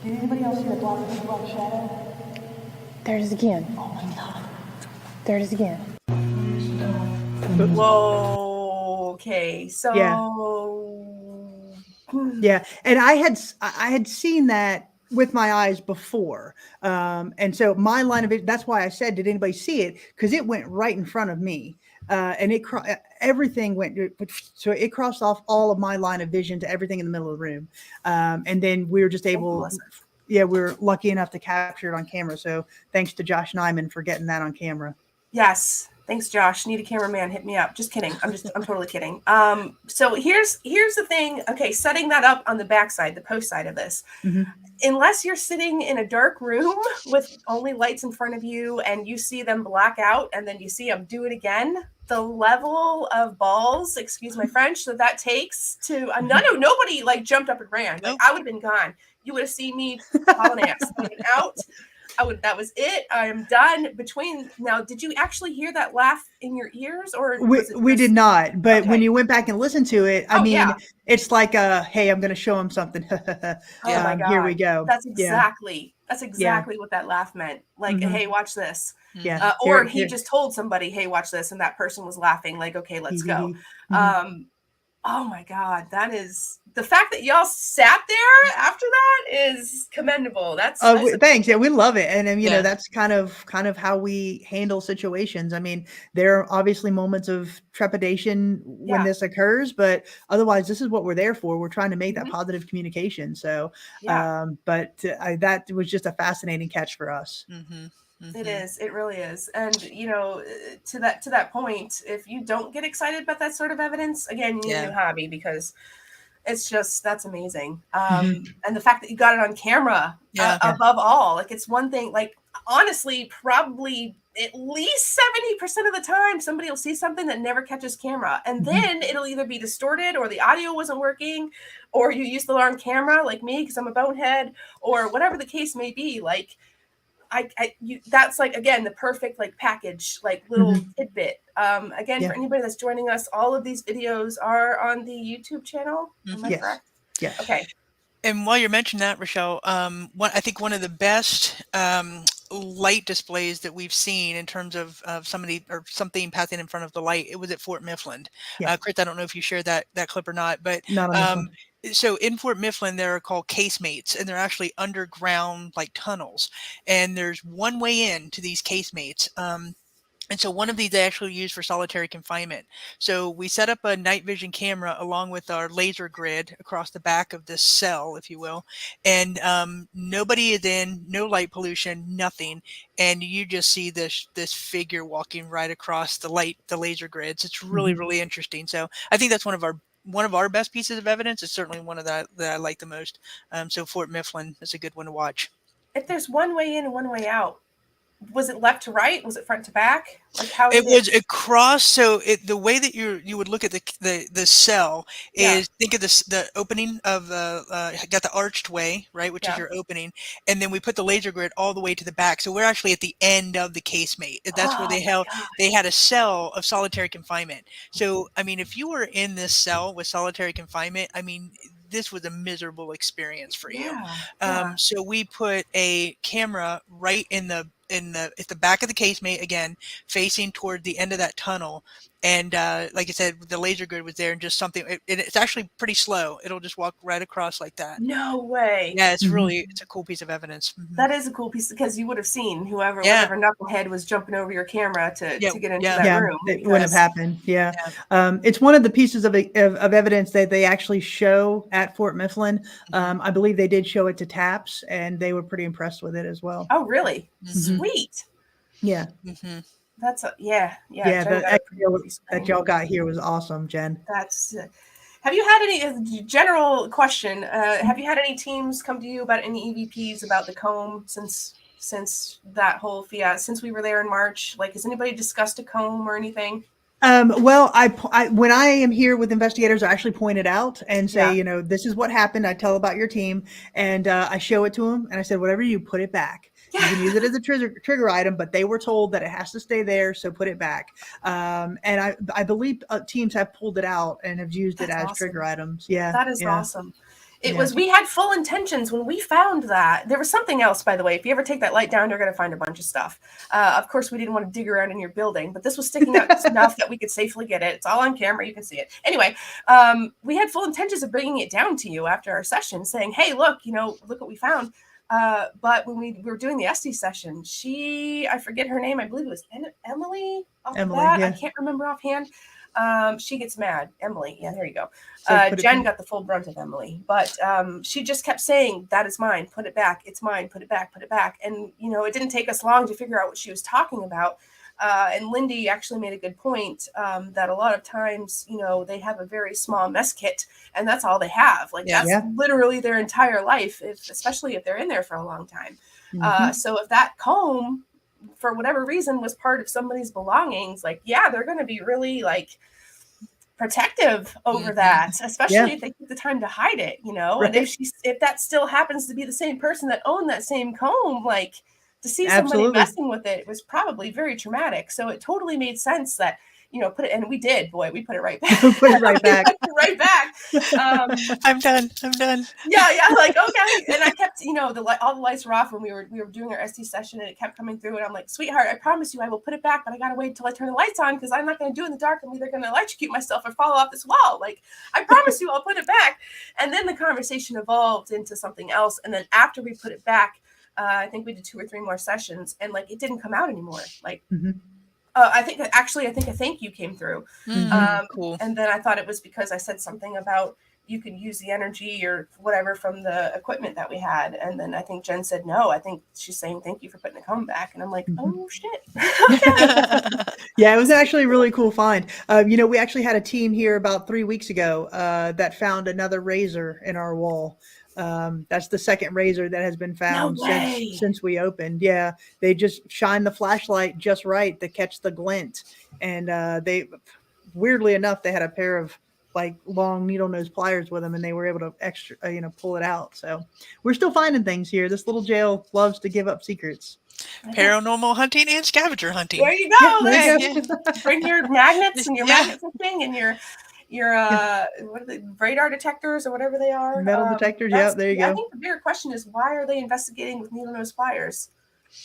Did anybody else see the big black shadow? There it is again. Oh my god. There it is again. Whoa. Okay. So. Yeah, and I had seen that with my eyes before, and so my line of vision. That's why I said, "Did anybody see it?" Because it went right in front of me, and everything went. So it crossed off all of my line of vision to everything in the middle of the room, and then we were just able. Yeah, we were lucky enough to capture it on camera. So thanks to Josh Nyman for getting that on camera. Yes. Thanks, Josh. Need a cameraman. Hit me up. Just kidding. I'm totally kidding. So here's the thing. Okay. Setting that up on the backside, the post side of this, unless you're sitting in a dark room with only lights in front of you and you see them black out and then you see them do it again, the level of balls, excuse my French, that takes to, nobody like jumped up and ran. Like I would have been gone. You would have seen me hauling ass. I would have been out. That was it. I am done. Now, did you actually hear that laugh in your ears, or we did not? But when you went back and listened to it, I mean, yeah. It's like hey, I'm going to show him something. Oh my God. Here we go. That's exactly what that laugh meant. Like, hey, watch this. Yeah. Or he just told somebody, hey, watch this, and that person was laughing. Like, okay, let's go. Oh my God, that is the fact that y'all sat there after that is commendable. That's thanks. Yeah, we love it, and you know that's kind of how we handle situations. I mean, there are obviously moments of trepidation when this occurs, but otherwise, this is what we're there for. We're trying to make that positive communication. So, but that was just a fascinating catch for us. It is. It really is. And to that point, if you don't get excited about that sort of evidence, again, you need a new hobby, because it's just, that's amazing. And the fact that you got it on camera above all, like it's one thing, like honestly, probably at least 70% of the time, somebody will see something that never catches camera. And then it'll either be distorted, or the audio wasn't working, or you used the wrong camera like me, because I'm a bonehead, or whatever the case may be. Like, that's like, again, the perfect like package, like little tidbit. Again, for anybody that's joining us, all of these videos are on the YouTube channel. Am I correct? Yeah. Okay. And while you're mentioning that, Richelle, I think one of the best light displays that we've seen in terms of somebody or something passing in front of the light, it was at Fort Mifflin. Kris, I don't know if you shared that clip or not, but not on so in Fort Mifflin, they're called casemates, and they're actually underground like tunnels. And there's one way in to these casemates. And so one of these they actually use for solitary confinement. So we set up a night vision camera along with our laser grid across the back of this cell, if you will. And nobody is in, no light pollution, nothing. And you just see this figure walking right across the laser grids. It's really, really interesting. So I think that's one of our best pieces of evidence. It's certainly one of that I like the most. So Fort Mifflin is a good one to watch. If there's one way in and one way out, was it left to right? Was it front to back? Like how it was across. So the way that you would look at the cell is think of the opening of got the arched way, right, which is your opening, and then we put the laser grid all the way to the back. So we're actually at the end of the casemate. That's where they had a cell of solitary confinement. So I mean, if you were in this cell with solitary confinement, I mean, this was a miserable experience for you. Yeah. So we put a camera right at the back of the casemate, again, facing toward the end of that tunnel. And like I said, the laser grid was there, and just something. It's actually pretty slow. It'll just walk right across like that. No way. Yeah, it's it's a cool piece of evidence. That is a cool piece, because you would have seen whatever knucklehead was jumping over your camera to get into that room. It wouldn't have happened. Yeah. It's one of the pieces of evidence that they actually show at Fort Mifflin. I believe they did show it to TAPS, and they were pretty impressed with it as well. Oh, really? Sweet. Yeah. That's Yeah. The extra that y'all got here was awesome, Jen. That's. Have you had any general question? Have you had any teams come to you about any EVPs about the comb since that whole fiat? Since we were there in March, like, has anybody discussed a comb or anything? Well, I when I am here with investigators, I actually point it out and say, you know, this is what happened. I tell about your team, and I show it to them, and I said, whatever you put it back. You can use it as a trigger item, but they were told that it has to stay there, so put it back. And I believe teams have pulled it out and have used it as trigger items. Yeah, that is awesome. It was, we had full intentions when we found that. There was something else, by the way. If you ever take that light down, you're going to find a bunch of stuff. Of course, we didn't want to dig around in your building, but this was sticking out enough that we could safely get it. It's all on camera. You can see it. Anyway, we had full intentions of bringing it down to you after our session, saying, hey, look what we found. But when we were doing the Esty session, I forget her name. I believe it was Emily. I can't remember offhand. She gets mad. Emily. Yeah, there you go. Jen got the full brunt of Emily, but she just kept saying, that is mine. Put it back. It's mine. Put it back. Put it back. And, it didn't take us long to figure out what she was talking about. And Lindy actually made a good point that a lot of times, they have a very small mess kit, and that's all they have. Like, that's literally their entire life, especially if they're in there for a long time. So if that comb, for whatever reason, was part of somebody's belongings, like, they're going to be really, like, protective over that, especially if they take the time to hide it, Right. And if that still happens to be the same person that owned that same comb, like, to see somebody messing with it was probably very traumatic. So it totally made sense that, put it, and we did, boy, we put it right back. Put it right back. Right back. I'm done. Yeah. Like, okay. And I kept, all the lights were off when we were doing our ST session, and it kept coming through. And I'm like, sweetheart, I promise you I will put it back, but I got to wait until I turn the lights on, because I'm not going to do it in the dark. I'm either going to electrocute myself or fall off this wall. Like, I promise you I'll put it back. And then the conversation evolved into something else. And then after we put it back, I think we did 2 or 3 more sessions, and like, it didn't come out anymore. Like, I think a thank you came through. Cool. And then I thought it was because I said something about you could use the energy or whatever from the equipment that we had. And then I think Jen said, no, I think she's saying, thank you for putting the comb back. And I'm like, oh shit. Yeah, it was actually a really cool find. We actually had a team here about 3 weeks ago that found another razor in our wall. That's the second razor that has been found since we opened. Yeah, they just shine the flashlight just right to catch the glint, and they, weirdly enough, they had a pair of like long needle nose pliers with them, and they were able to pull it out. So we're still finding things here. This little jail loves to give up secrets. Paranormal hunting and scavenger hunting. There you go. Bring your magnets and your magnet fishing and your what are they, radar detectors or whatever they are. Metal detectors. Yeah, there you go. I think the bigger question is, why are they investigating with needle nose pliers?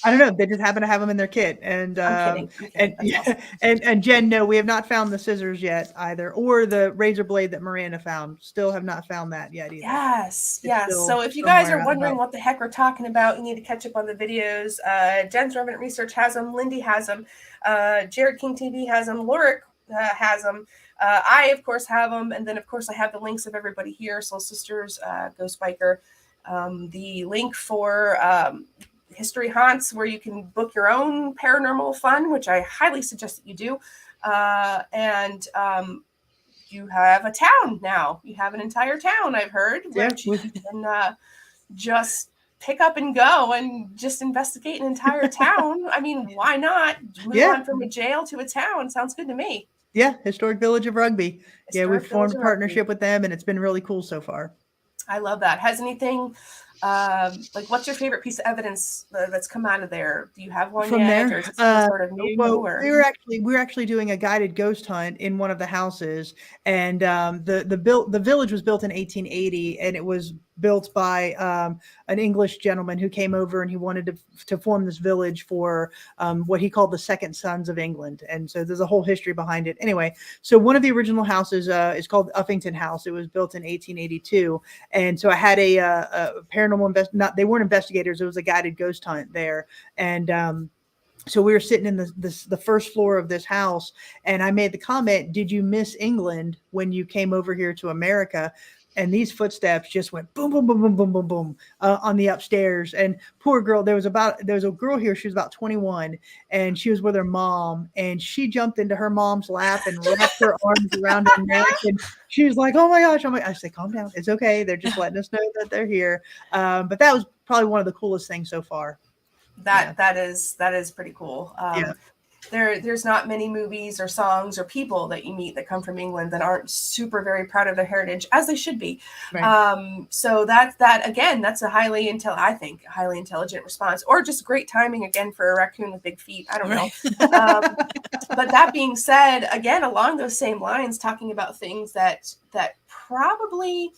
I don't know. They just happen to have them in their kit. And I'm kidding. Awesome. and Jen, no, we have not found the scissors yet either, or the razor blade that Miranda found. Still have not found that yet either. Yes. So if you guys are wondering what the heck we're talking about, you need to catch up on the videos. Jen's Revenant Research has them. Lindy has them. Jared King TV has them. Lorik has them. I, of course, have them. And then, of course, I have the links of everybody here. Soul Sisters, Ghost Biker. The link for History Haunts, where you can book your own paranormal fun, which I highly suggest that you do. And you have a town now. You have an entire town, I've heard, which you can just pick up and go and just investigate an entire town. I mean, why not? Move on from a jail to a town. Sounds good to me. Yeah, Historic Village of Rugby. We've formed a partnership with them, and it's been really cool so far. I love that. Has anything Like, what's your favorite piece of evidence that's come out of there? Do you have one From yet, there, or is it still sort of new? well, Or we were actually doing a guided ghost hunt in one of the houses, and the village was built in 1880, and it was built by an English gentleman who came over, and he wanted to form this village for what he called the Second Sons of England, and so there's a whole history behind it. Anyway, so one of the original houses is called Uffington House. It was built in 1882, and so I had a paranormal they weren't investigators. It was a guided ghost hunt there, and so we were sitting in the first floor of this house, and I made the comment, "Did you miss England when you came over here to America?" And these footsteps just went boom, boom, boom, boom, boom, boom, boom on the upstairs. And poor girl, there was a girl here. She was about 21, and she was with her mom, and she jumped into her mom's lap and wrapped her arms around her neck, and she was like, "Oh my gosh!" I said, "Calm down, it's okay. They're just letting us know that they're here." But that was probably one of the coolest things so far. that is pretty cool. Yeah. There's not many movies or songs or people that you meet that come from England that aren't super very proud of their heritage, as they should be. Right. So that's a highly intelligent response, or just great timing again for a raccoon with big feet. I don't know. But that being said, again, along those same lines, talking about things that probably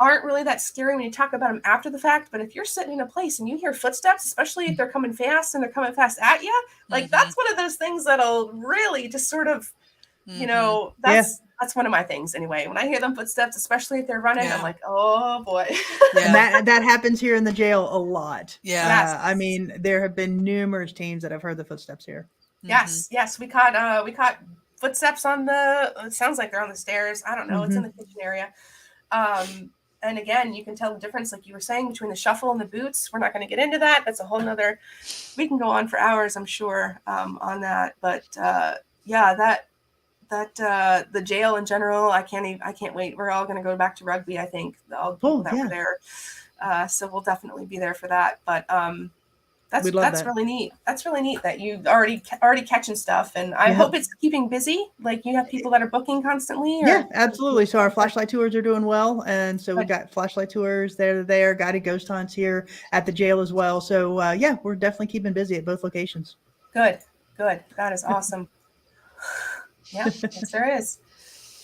aren't really that scary when you talk about them after the fact. But if you're sitting in a place and you hear footsteps, especially if they're coming fast and they're coming fast at you, like that's one of those things that'll really just sort of, that's one of my things anyway. When I hear them footsteps, especially if they're running, I'm like, oh boy. And that happens here in the jail a lot. Yes. I mean, there have been numerous teams that have heard the footsteps here. Yes. We caught footsteps on it sounds like they're on the stairs. I don't know. It's in the kitchen area. And again, you can tell the difference, like you were saying, between the shuffle and the boots. We're not going to get into that. That's a whole nother, we can go on for hours, I'm sure, on that. But the jail in general, I can't wait. We're all going to go back to rugby, I think, all the people that were there. So we'll definitely be there for that. But that's really neat. That's really neat that you already catching stuff, and I hope it's keeping busy. Like you have people that are booking constantly. Yeah, absolutely. So our flashlight tours are doing well, and so we got flashlight tours there, guided ghost hunts here at the jail as well. So we're definitely keeping busy at both locations. Good. That is awesome. Yeah, yes, there is.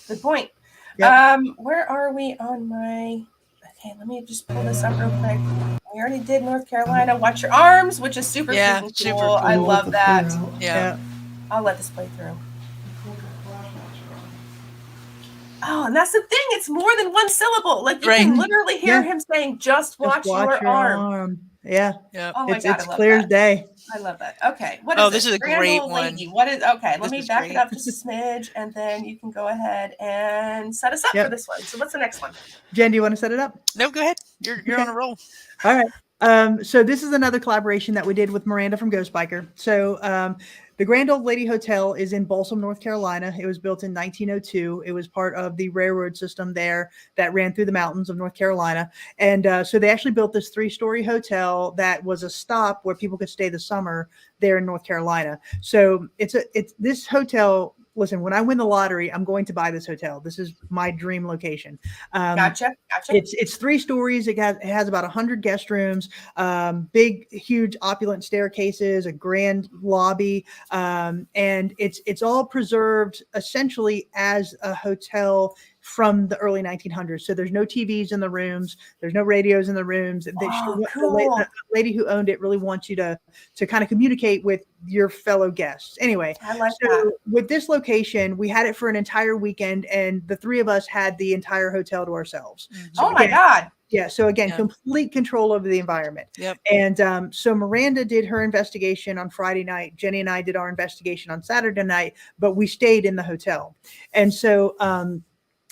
Good point. Yep. Where are we on my? Okay, let me just pull this up real quick. We already did North Carolina. Watch your arms, which is super cool. I love that. Yeah. I'll let this play through. Oh, and that's the thing. It's more than one syllable. Like you can literally hear him saying, "Just watch your arm." Yeah. Oh my God, it's clear as day. I love that. Okay. What is this is a great one. What is let me back it up just a smidge, and then you can go ahead and set us up for this one. So what's the next one? Jen, do you want to set it up? No, go ahead. You're on a roll. All right. So this is another collaboration that we did with Miranda from Ghost Biker. So the Grand Old Lady Hotel is in Balsam, North Carolina. It was built in 1902. It was part of the railroad system there that ran through the mountains of North Carolina. And so they actually built this 3-story hotel that was a stop where people could stay the summer there in North Carolina. So it's this hotel. Listen, when I win the lottery, I'm going to buy this hotel. This is my dream location. Gotcha. It's 3 stories. It has about 100 guest rooms, big, huge, opulent staircases, a grand lobby, and it's all preserved essentially as a hotel from the early 1900s. So there's no TVs in the rooms. There's no radios in the rooms. The lady who owned it really wants you to kind of communicate with your fellow guests. Anyway, I like that. With this location, we had it for an entire weekend, and the 3 of us had the entire hotel to ourselves. So my God. Yeah. So again, complete control over the environment. Yep. And so Miranda did her investigation on Friday night. Jenny and I did our investigation on Saturday night, but we stayed in the hotel. And so,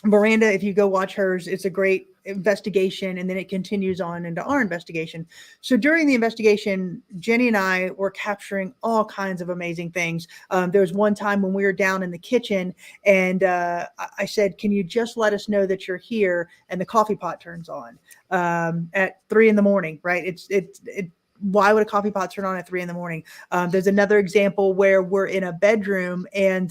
Miranda, if you go watch hers, it's a great investigation, and then it continues on into our investigation. So during the investigation, Jenny and I were capturing all kinds of amazing things. There was one time when we were down in the kitchen, and I said, "Can you just let us know that you're here?" And the coffee pot turns on at 3 a.m. Right? Why would a coffee pot turn on at 3 a.m? There's another example where we're in a bedroom, and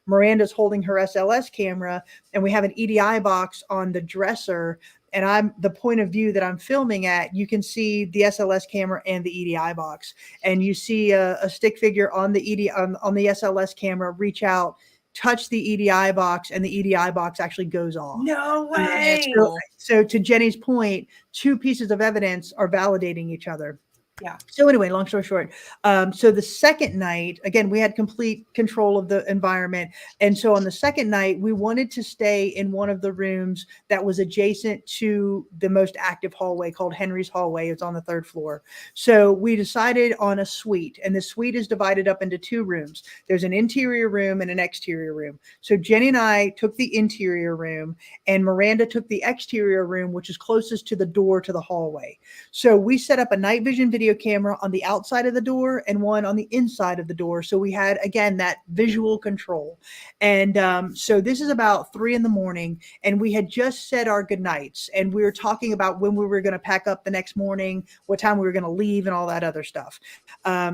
Miranda's holding her SLS camera, and we have an EDI box on the dresser, and I'm the point of view that I'm filming at, you can see the SLS camera and the EDI box, and you see a stick figure on the on the SLS camera reach out, touch the EDI box, and the EDI box actually goes off. No That's way. cool. So to Jenny's point, two pieces of evidence are validating each other. Yeah. So anyway, long story short, so the second night, again, we had complete control of the environment. And so on the second night, we wanted to stay in one of the rooms that was adjacent to the most active hallway called Henry's Hallway. It's on the 3rd floor. So we decided on a suite, and the suite is divided up into 2 rooms. There's an interior room and an exterior room. So Jenny and I took the interior room, and Miranda took the exterior room, which is closest to the door to the hallway. So we set up a night vision video camera on the outside of the door and one on the inside of the door. So we had, again, that visual control. And so this is about 3 a.m, and we had just said our goodnights, and we were talking about when we were going to pack up the next morning, what time we were going to leave, and all that other stuff.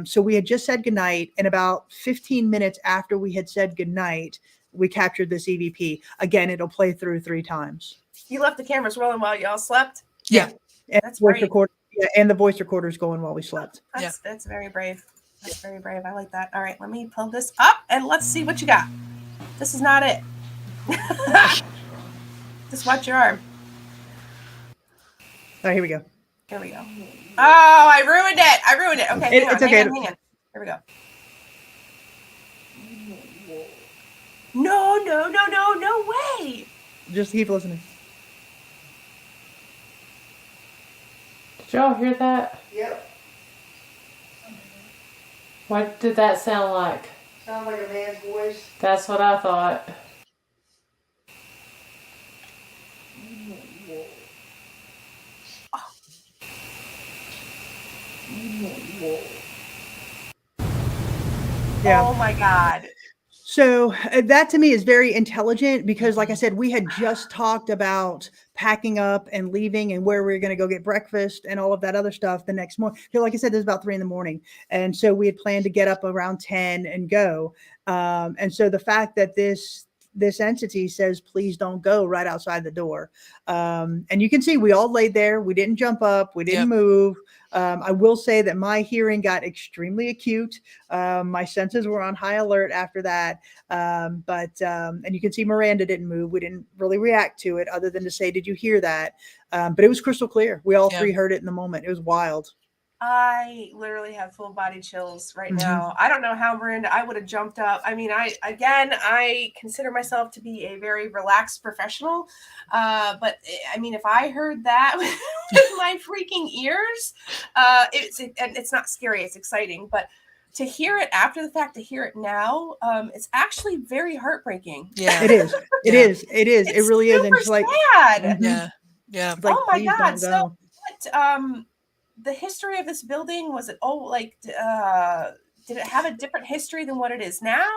So we had just said goodnight, and about 15 minutes after we had said goodnight, we captured this EVP. Again, it'll play through 3 times. You left the cameras rolling while y'all slept? Yeah. And That's voice great. recorder, yeah, and the voice recorder's going while we slept. That's very brave. That's very brave. I like that. All right, let me pull this up and let's see what you got. This is not it. Just watch your arm. All right, here we go. Here we go. Oh, I ruined it. Okay, It's okay. hang on. Here we go. No way. Just keep listening. Did y'all hear that? Yep. What did that sound like? Sound like a man's voice. That's what I thought. Yeah. Oh my God. So that to me is very intelligent because, like I said, we had just talked about packing up and leaving and where we were going to go get breakfast and all of that other stuff the next morning. So like I said, it was about 3 a.m. And so we had planned to get up around 10 and go. And so the fact that this entity says, please don't go right outside the door. And you can see we all laid there. We didn't jump up. We didn't move. I will say that my hearing got extremely acute. My senses were on high alert after that. And you can see Miranda didn't move. We didn't really react to it other than to say, did you hear that? But it was crystal clear. We all 3 heard it in the moment. It was wild. I literally have full body chills right now. I don't know how, Miranda, I would have jumped up. I mean, I consider myself to be a very relaxed professional. But I mean, if I heard that with my freaking ears, it's not scary, it's exciting. But to hear it after the fact, to hear it now, it's actually very heartbreaking. Yeah. It is. It is. It's it really is. And super it's like, sad. Yeah. it's like, Oh my please God. don't go. So what, the history of this building, was it did it have a different history than what it is now,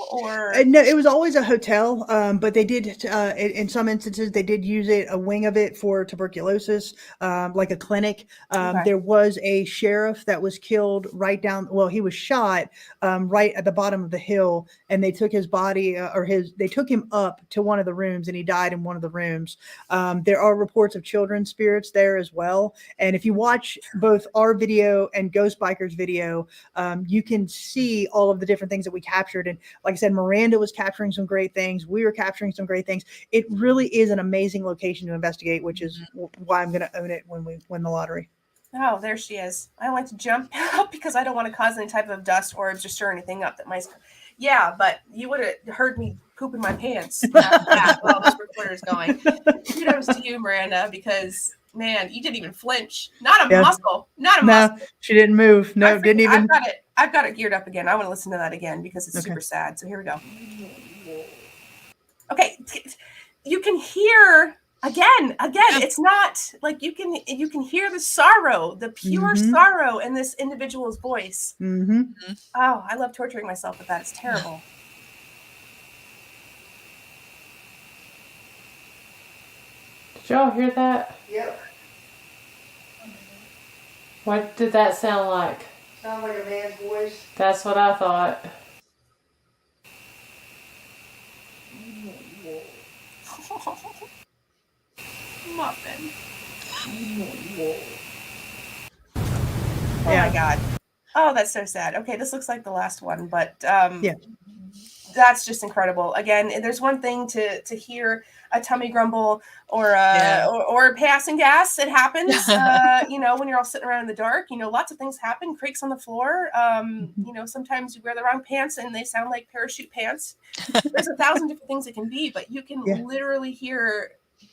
or No, it was always a hotel, but they did in some instances they did use a wing of it for tuberculosis, like a clinic. Okay. There was a sheriff that was killed right down. Well, he was shot right at the bottom of the hill, and they took his body they took him up to one of the rooms, and he died in one of the rooms. There are reports of children's spirits there as well, and if you watch both our video and Ghost Biker's video, you can see all of the different things that we captured. And like I said, Miranda was capturing some great things. We were capturing some great things. It really is an amazing location to investigate, which is why I'm going to own it when we win the lottery. Oh, there she is. I don't like to jump out because I don't want to cause any type of dust or just stir anything up that might. Yeah, but you would have heard me pooping my pants after that while this recorder is going. Kudos to you, Miranda, because man, you didn't even flinch. Not a muscle. Not a muscle. No, she didn't move. No, didn't even. I've got it geared up again. I want to listen to that again because it's super sad. So here we go. Okay, you can hear again. It's not like you can hear the sorrow, the pure sorrow in this individual's voice. Mm-hmm. Oh, I love torturing myself with that. It's terrible. Did y'all hear that? Yep. What did that sound like? Sound like a man's voice. That's what I thought. Muffin. Oh Yeah. my God. Oh, that's so sad. Okay, this looks like the last one, but Yeah. that's just incredible. Again, there's one thing to hear a tummy grumble or Yeah. or passing gas. It happens, you know, when you're all sitting around in the dark. You know, lots of things happen. Creaks on the floor. You know, sometimes you wear the wrong pants and they sound like parachute pants. There's 1,000 different things it can be, but you can Yeah. literally hear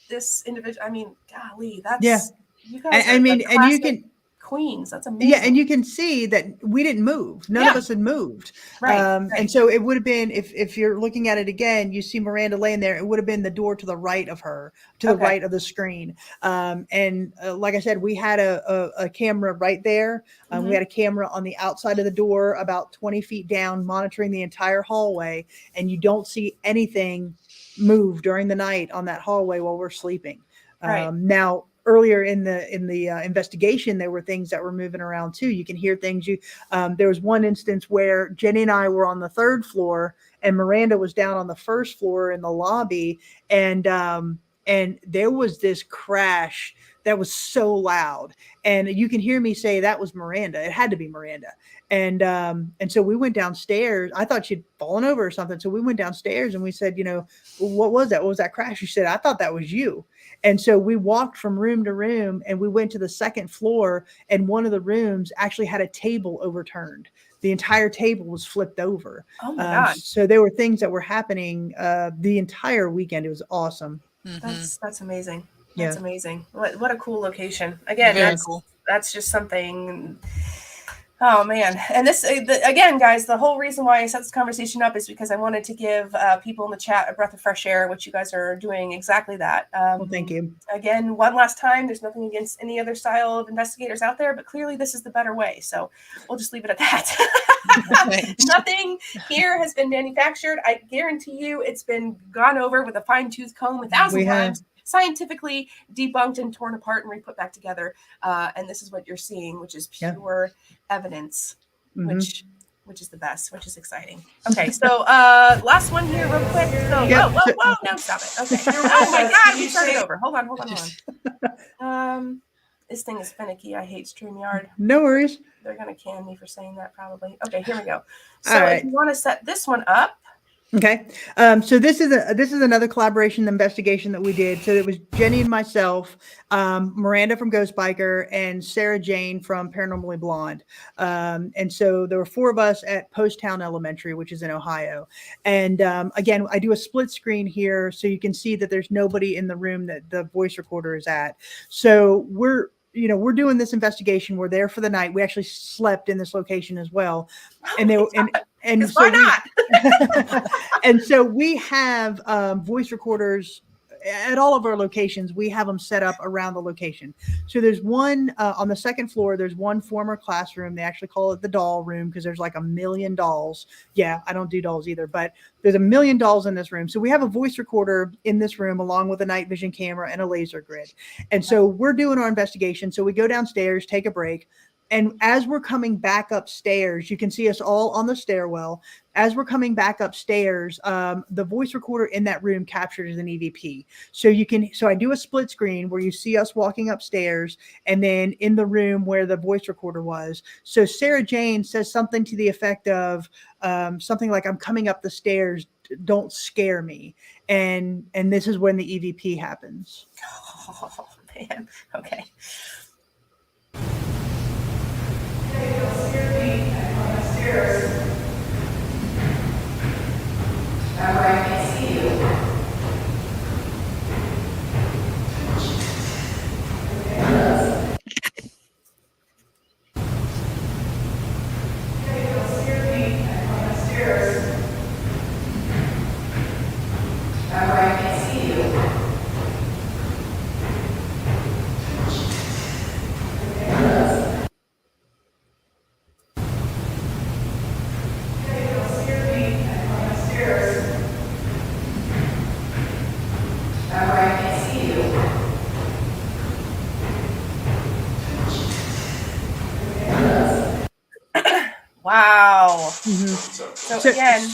this individual. I mean, golly, that's Yeah. you guys. I mean, and you can. Queens. That's amazing. Yeah, and you can see that we didn't move. None of us had moved. Right, And so it would have been, if you're looking at it again, you see Miranda laying there, it would have been the door to the right of her, to the right of the screen. And like I said, we had a camera right there. We had a camera on the outside of the door about 20 feet down, monitoring the entire hallway. And you don't see anything move during the night on that hallway while we're sleeping. Now, earlier in the investigation, there were things that were moving around too. You can hear things. There was one instance where Jenny and I were on the 3rd floor and Miranda was down on the 1st floor in the lobby, and there was this crash that was so loud, and you can hear me say that was Miranda. It had to be Miranda. And so we went downstairs. I thought she'd fallen over or something. So we went downstairs and we said, you know, what was that? What was that crash? She said, I thought that was you. And so we walked from room to room and we went to the 2nd floor, and one of the rooms actually had a table overturned. The entire table was flipped over. Oh my God. So there were things that were happening the entire weekend. It was awesome. That's amazing. Yeah. That's amazing. What a cool location. Again, Very cool. That's just something. Oh man. And this, again, guys, the whole reason why I set this conversation up is because I wanted to give people in the chat a breath of fresh air, which you guys are doing exactly that. Well, thank you. Again, one last time, there's nothing against any other style of investigators out there, but clearly this is the better way. So we'll just leave it at that. Nothing here has been manufactured. I guarantee you it's been gone over with a fine-tooth comb 1,000 times. Scientifically debunked and torn apart and re-put back together, and this is what you're seeing, which is pure evidence, which is the best, which is exciting. Okay, so last one here, real quick. So, whoa, no, stop it. Okay. Oh my God, we started over. Hold on. This thing is finicky. I hate StreamYard. No worries. They're gonna can me for saying that probably. Okay, here we go. So if you want to set this one up. Okay. So this is another collaboration investigation that we did. So it was Jenny and myself, Miranda from Ghost Biker, and Sarah Jane from Paranormally Blonde. And so there were 4 of us at Poasttown Elementary, which is in Ohio. And again, I do a split screen here so you can see that there's nobody in the room that the voice recorder is at. So we're doing this investigation. We're there for the night. We actually slept in this location as well. And they were and so why not? and so we have voice recorders at all of our locations. We have them set up around the location. So there's one on the 2nd floor. There's one former classroom. They actually call it the doll room because there's like 1 million dolls. Yeah, I don't do dolls either, but there's 1 million dolls in this room. So we have a voice recorder in this room along with a night vision camera and a laser grid. And so we're doing our investigation. So we go downstairs, take a break. And as we're coming back upstairs, you can see us all on the stairwell. As we're coming back upstairs, the voice recorder in that room captures an EVP. So I do a split screen where you see us walking upstairs and then in the room where the voice recorder was. So Sarah Jane says something to the effect of something like, I'm coming up the stairs, don't scare me. And this is when the EVP happens. Oh man. Okay. I can see you. Wow. Mm-hmm. So again,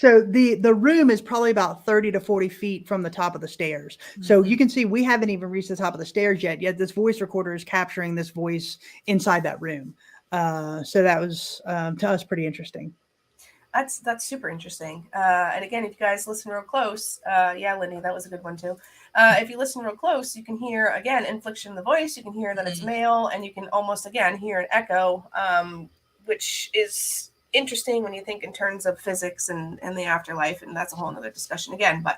So the room is probably about 30 to 40 feet from the top of the stairs. So you can see we haven't even reached the top of the stairs yet this voice recorder is capturing this voice inside that room. So that was to us pretty interesting. That's super interesting. And again, if you guys listen real close, yeah, Lindy, that was a good one too. If you listen real close, you can hear again inflection of the voice. You can hear that it's male, and you can almost again hear an echo, which is interesting when you think in terms of physics and the afterlife, and that's a whole nother discussion again. But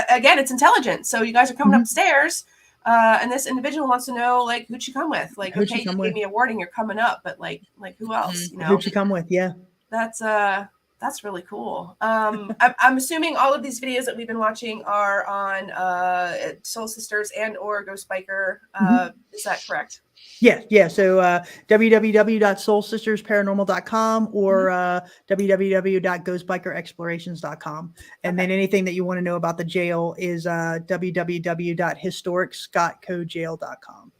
again, it's intelligent. So you guys are coming upstairs. And this individual wants to know, like, who'd you come with? Like, Who'd you okay, come you with? gave me a warning, you're coming up, but like who else? You know, Who'd you come with? Yeah. That's really cool. I'm assuming all of these videos that we've been watching are on Soul Sisters and or Ghost Biker. Is that correct? Yeah. So www.soulsistersparanormal.com or www.ghostbikerexplorations.com. And then anything that you want to know about the jail is www.historicscottcojail.com.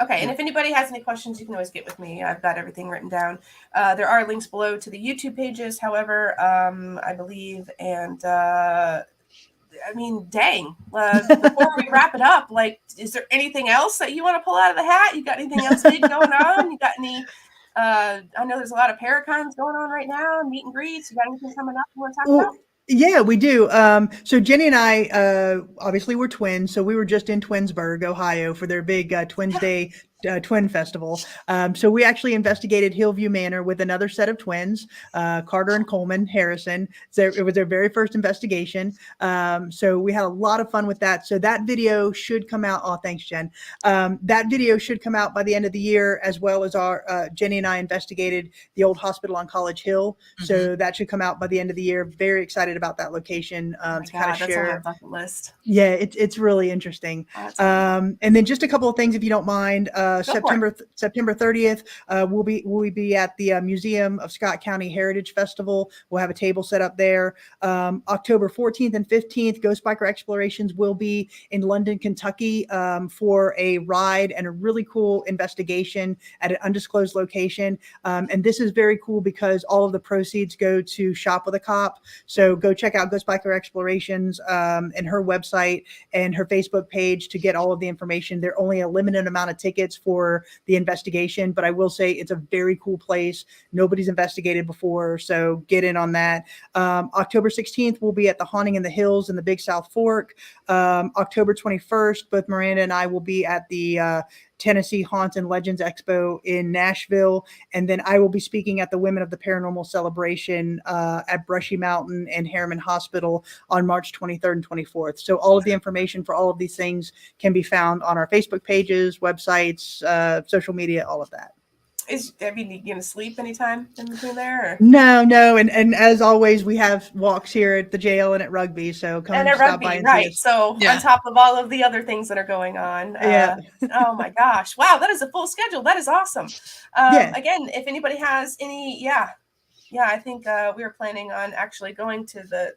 Okay, and if anybody has any questions, you can always get with me. I've got everything written down. There are links below to the YouTube pages, however, I believe. And I mean, dang, before we wrap it up, like, is there anything else that you want to pull out of the hat? You got anything else big going on? You got any, I know there's a lot of Paracons going on right now, meet and greets. You got anything coming up you want to talk about? Yeah, we do. So Jenny and I, obviously we're twins. So we were just in Twinsburg, Ohio for their big Twins Day Twin Festival. So we actually investigated Hillview Manor with another set of twins, Carter and Coleman Harrison. So it was their very first investigation. So we had a lot of fun with that. So that video should come out. Oh, thanks, Jen. That video should come out by the end of the year, as well as our Jenny and I investigated the old hospital on College Hill. So that should come out by the end of the year. Very excited about that location to kind of That's share. on my bucket list. Yeah, it's really interesting. And then just a couple of things, if you don't mind. September 30th, we'll be at the Museum of Scott County Heritage Festival. We'll have a table set up there. October 14th and 15th, Ghost Biker Explorations will be in London, Kentucky for a ride and a really cool investigation at an undisclosed location. And this is very cool because all of the proceeds go to Shop with a Cop. So go check out Ghost Biker Explorations and her website and her Facebook page to get all of the information. There are only a limited amount of tickets for the investigation, but I will say it's a very cool place. Nobody's investigated before, so get in on that. October 16th, we'll be at the Haunting in the Hills in the Big South Fork. October 21st, both Miranda and I will be at the Tennessee Haunts and Legends Expo in Nashville. And then I will be speaking at the Women of the Paranormal Celebration at Brushy Mountain and Harriman Hospital on March 23rd and 24th. So all of the information for all of these things can be found on our Facebook pages, websites, social media, all of that. You gonna sleep anytime in between there? Or? No, and as always, we have walks here at the jail and at Rugby, so come and stop by and see us. So on top of all of the other things that are going on, oh my gosh, wow, that is a full schedule. That is awesome. Again, if anybody has any, I think we were planning on actually going to the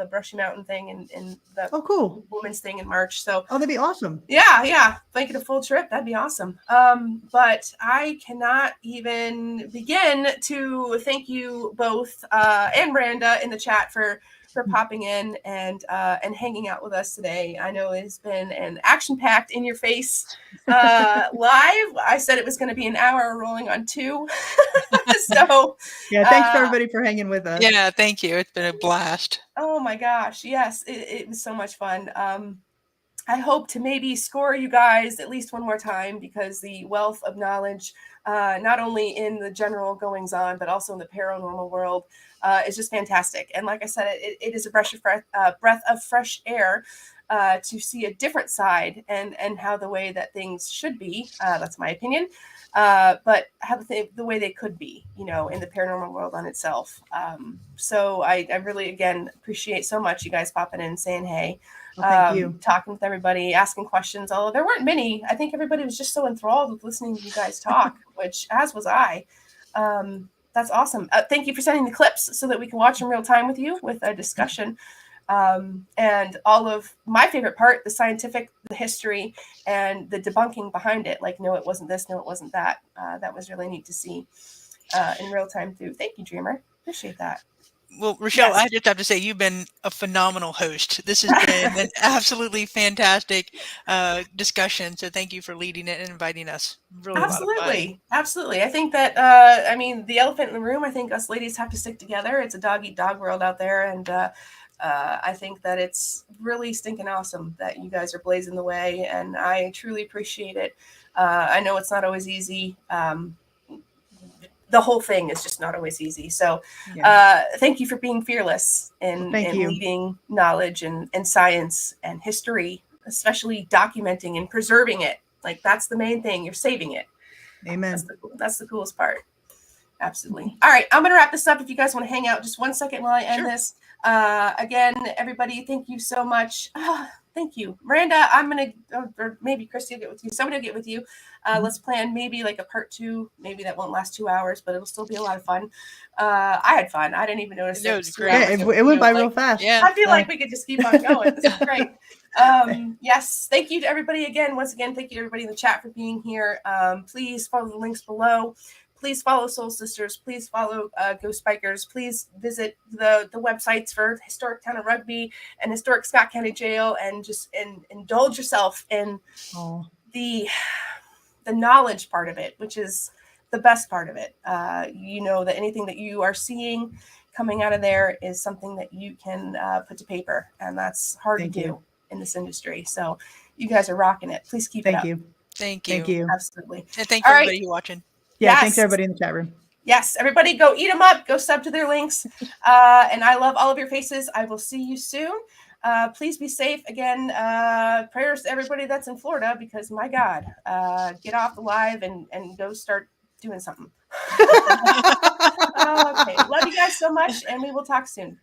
Brushy Mountain thing and the cool women's thing in March. So that'd be awesome. Yeah. Make it a full trip. That'd be awesome. But I cannot even begin to thank you both and Miranda in the chat for popping in and hanging out with us today. I know it's been an action-packed, in-your-face live. I said it was going to be an hour, rolling on 2. So thanks for everybody for hanging with us. Yeah, thank you. It's been a blast. Oh my gosh, yes, it was so much fun. I hope to maybe score you guys at least one more time because the wealth of knowledge, not only in the general goings on, but also in the paranormal world, is just fantastic. And like I said, it is a breath of fresh air to see a different side and how the way that things should be. That's my opinion. But how the way they could be, in the paranormal world on itself. So I really, again, appreciate so much you guys popping in and saying, hey, thank you. Talking with everybody, asking questions, although there weren't many. I think everybody was just so enthralled with listening to you guys talk, which as was I. That's awesome. Thank you for sending the clips so that we can watch in real time with you with a discussion. And all of my favorite part, the scientific, the history, and the debunking behind it. Like, no, it wasn't this, no, it wasn't that. That was really neat to see in real time too. Thank you, Dreamer. Appreciate that. Well, Richelle, Yes. I just have to say you've been a phenomenal host. This has been an absolutely fantastic discussion. So thank you for leading it and inviting us. Really a lot of fun. Absolutely. Absolutely. I think that, I mean, the elephant in the room, I think us ladies have to stick together. It's a dog eat dog world out there. And I think that it's really stinking awesome that you guys are blazing the way. And I truly appreciate it. I know it's not always easy. The whole thing is just not always easy. So thank you for being fearless in leading knowledge and science and history, especially documenting and preserving it. Like, that's the main thing. You're saving it. Amen. That's the coolest part. Absolutely. All right. I'm going to wrap this up. If you guys want to hang out just 1 second while I end this. Again, everybody, thank you so much. Thank you. Miranda, I'm going to, or maybe Christy will get with you. Somebody will get with you. Let's plan maybe like a part 2. Maybe that won't last 2 hours, but it'll still be a lot of fun. I had fun. I didn't even notice No, it it was was 2 great. hours. Yeah, it went by real fast. Yeah. I feel like we could just keep on going. This is great. Yes. Thank you to everybody again. Once again, thank you to everybody in the chat for being here. Please follow the links below. Please follow Soul Sisters. Please follow Ghost Bikers. Please visit the websites for Historic Town of Rugby and Historic Scott County Jail, and just indulge yourself in the knowledge part of it, which is the best part of it. You know that anything that you are seeing coming out of there is something that you can put to paper, and that's hard to do in this industry. So you guys are rocking it. Please keep it up. Thank you. Thank you. Absolutely. And thank you everybody who's watching. Yeah, thanks everybody in the chat room. Yes, everybody go eat them up. Go sub to their links. And I love all of your faces. I will see you soon. Please be safe. Again, prayers to everybody that's in Florida, because my God, get off the live and go start doing something. Okay. Love you guys so much, and we will talk soon.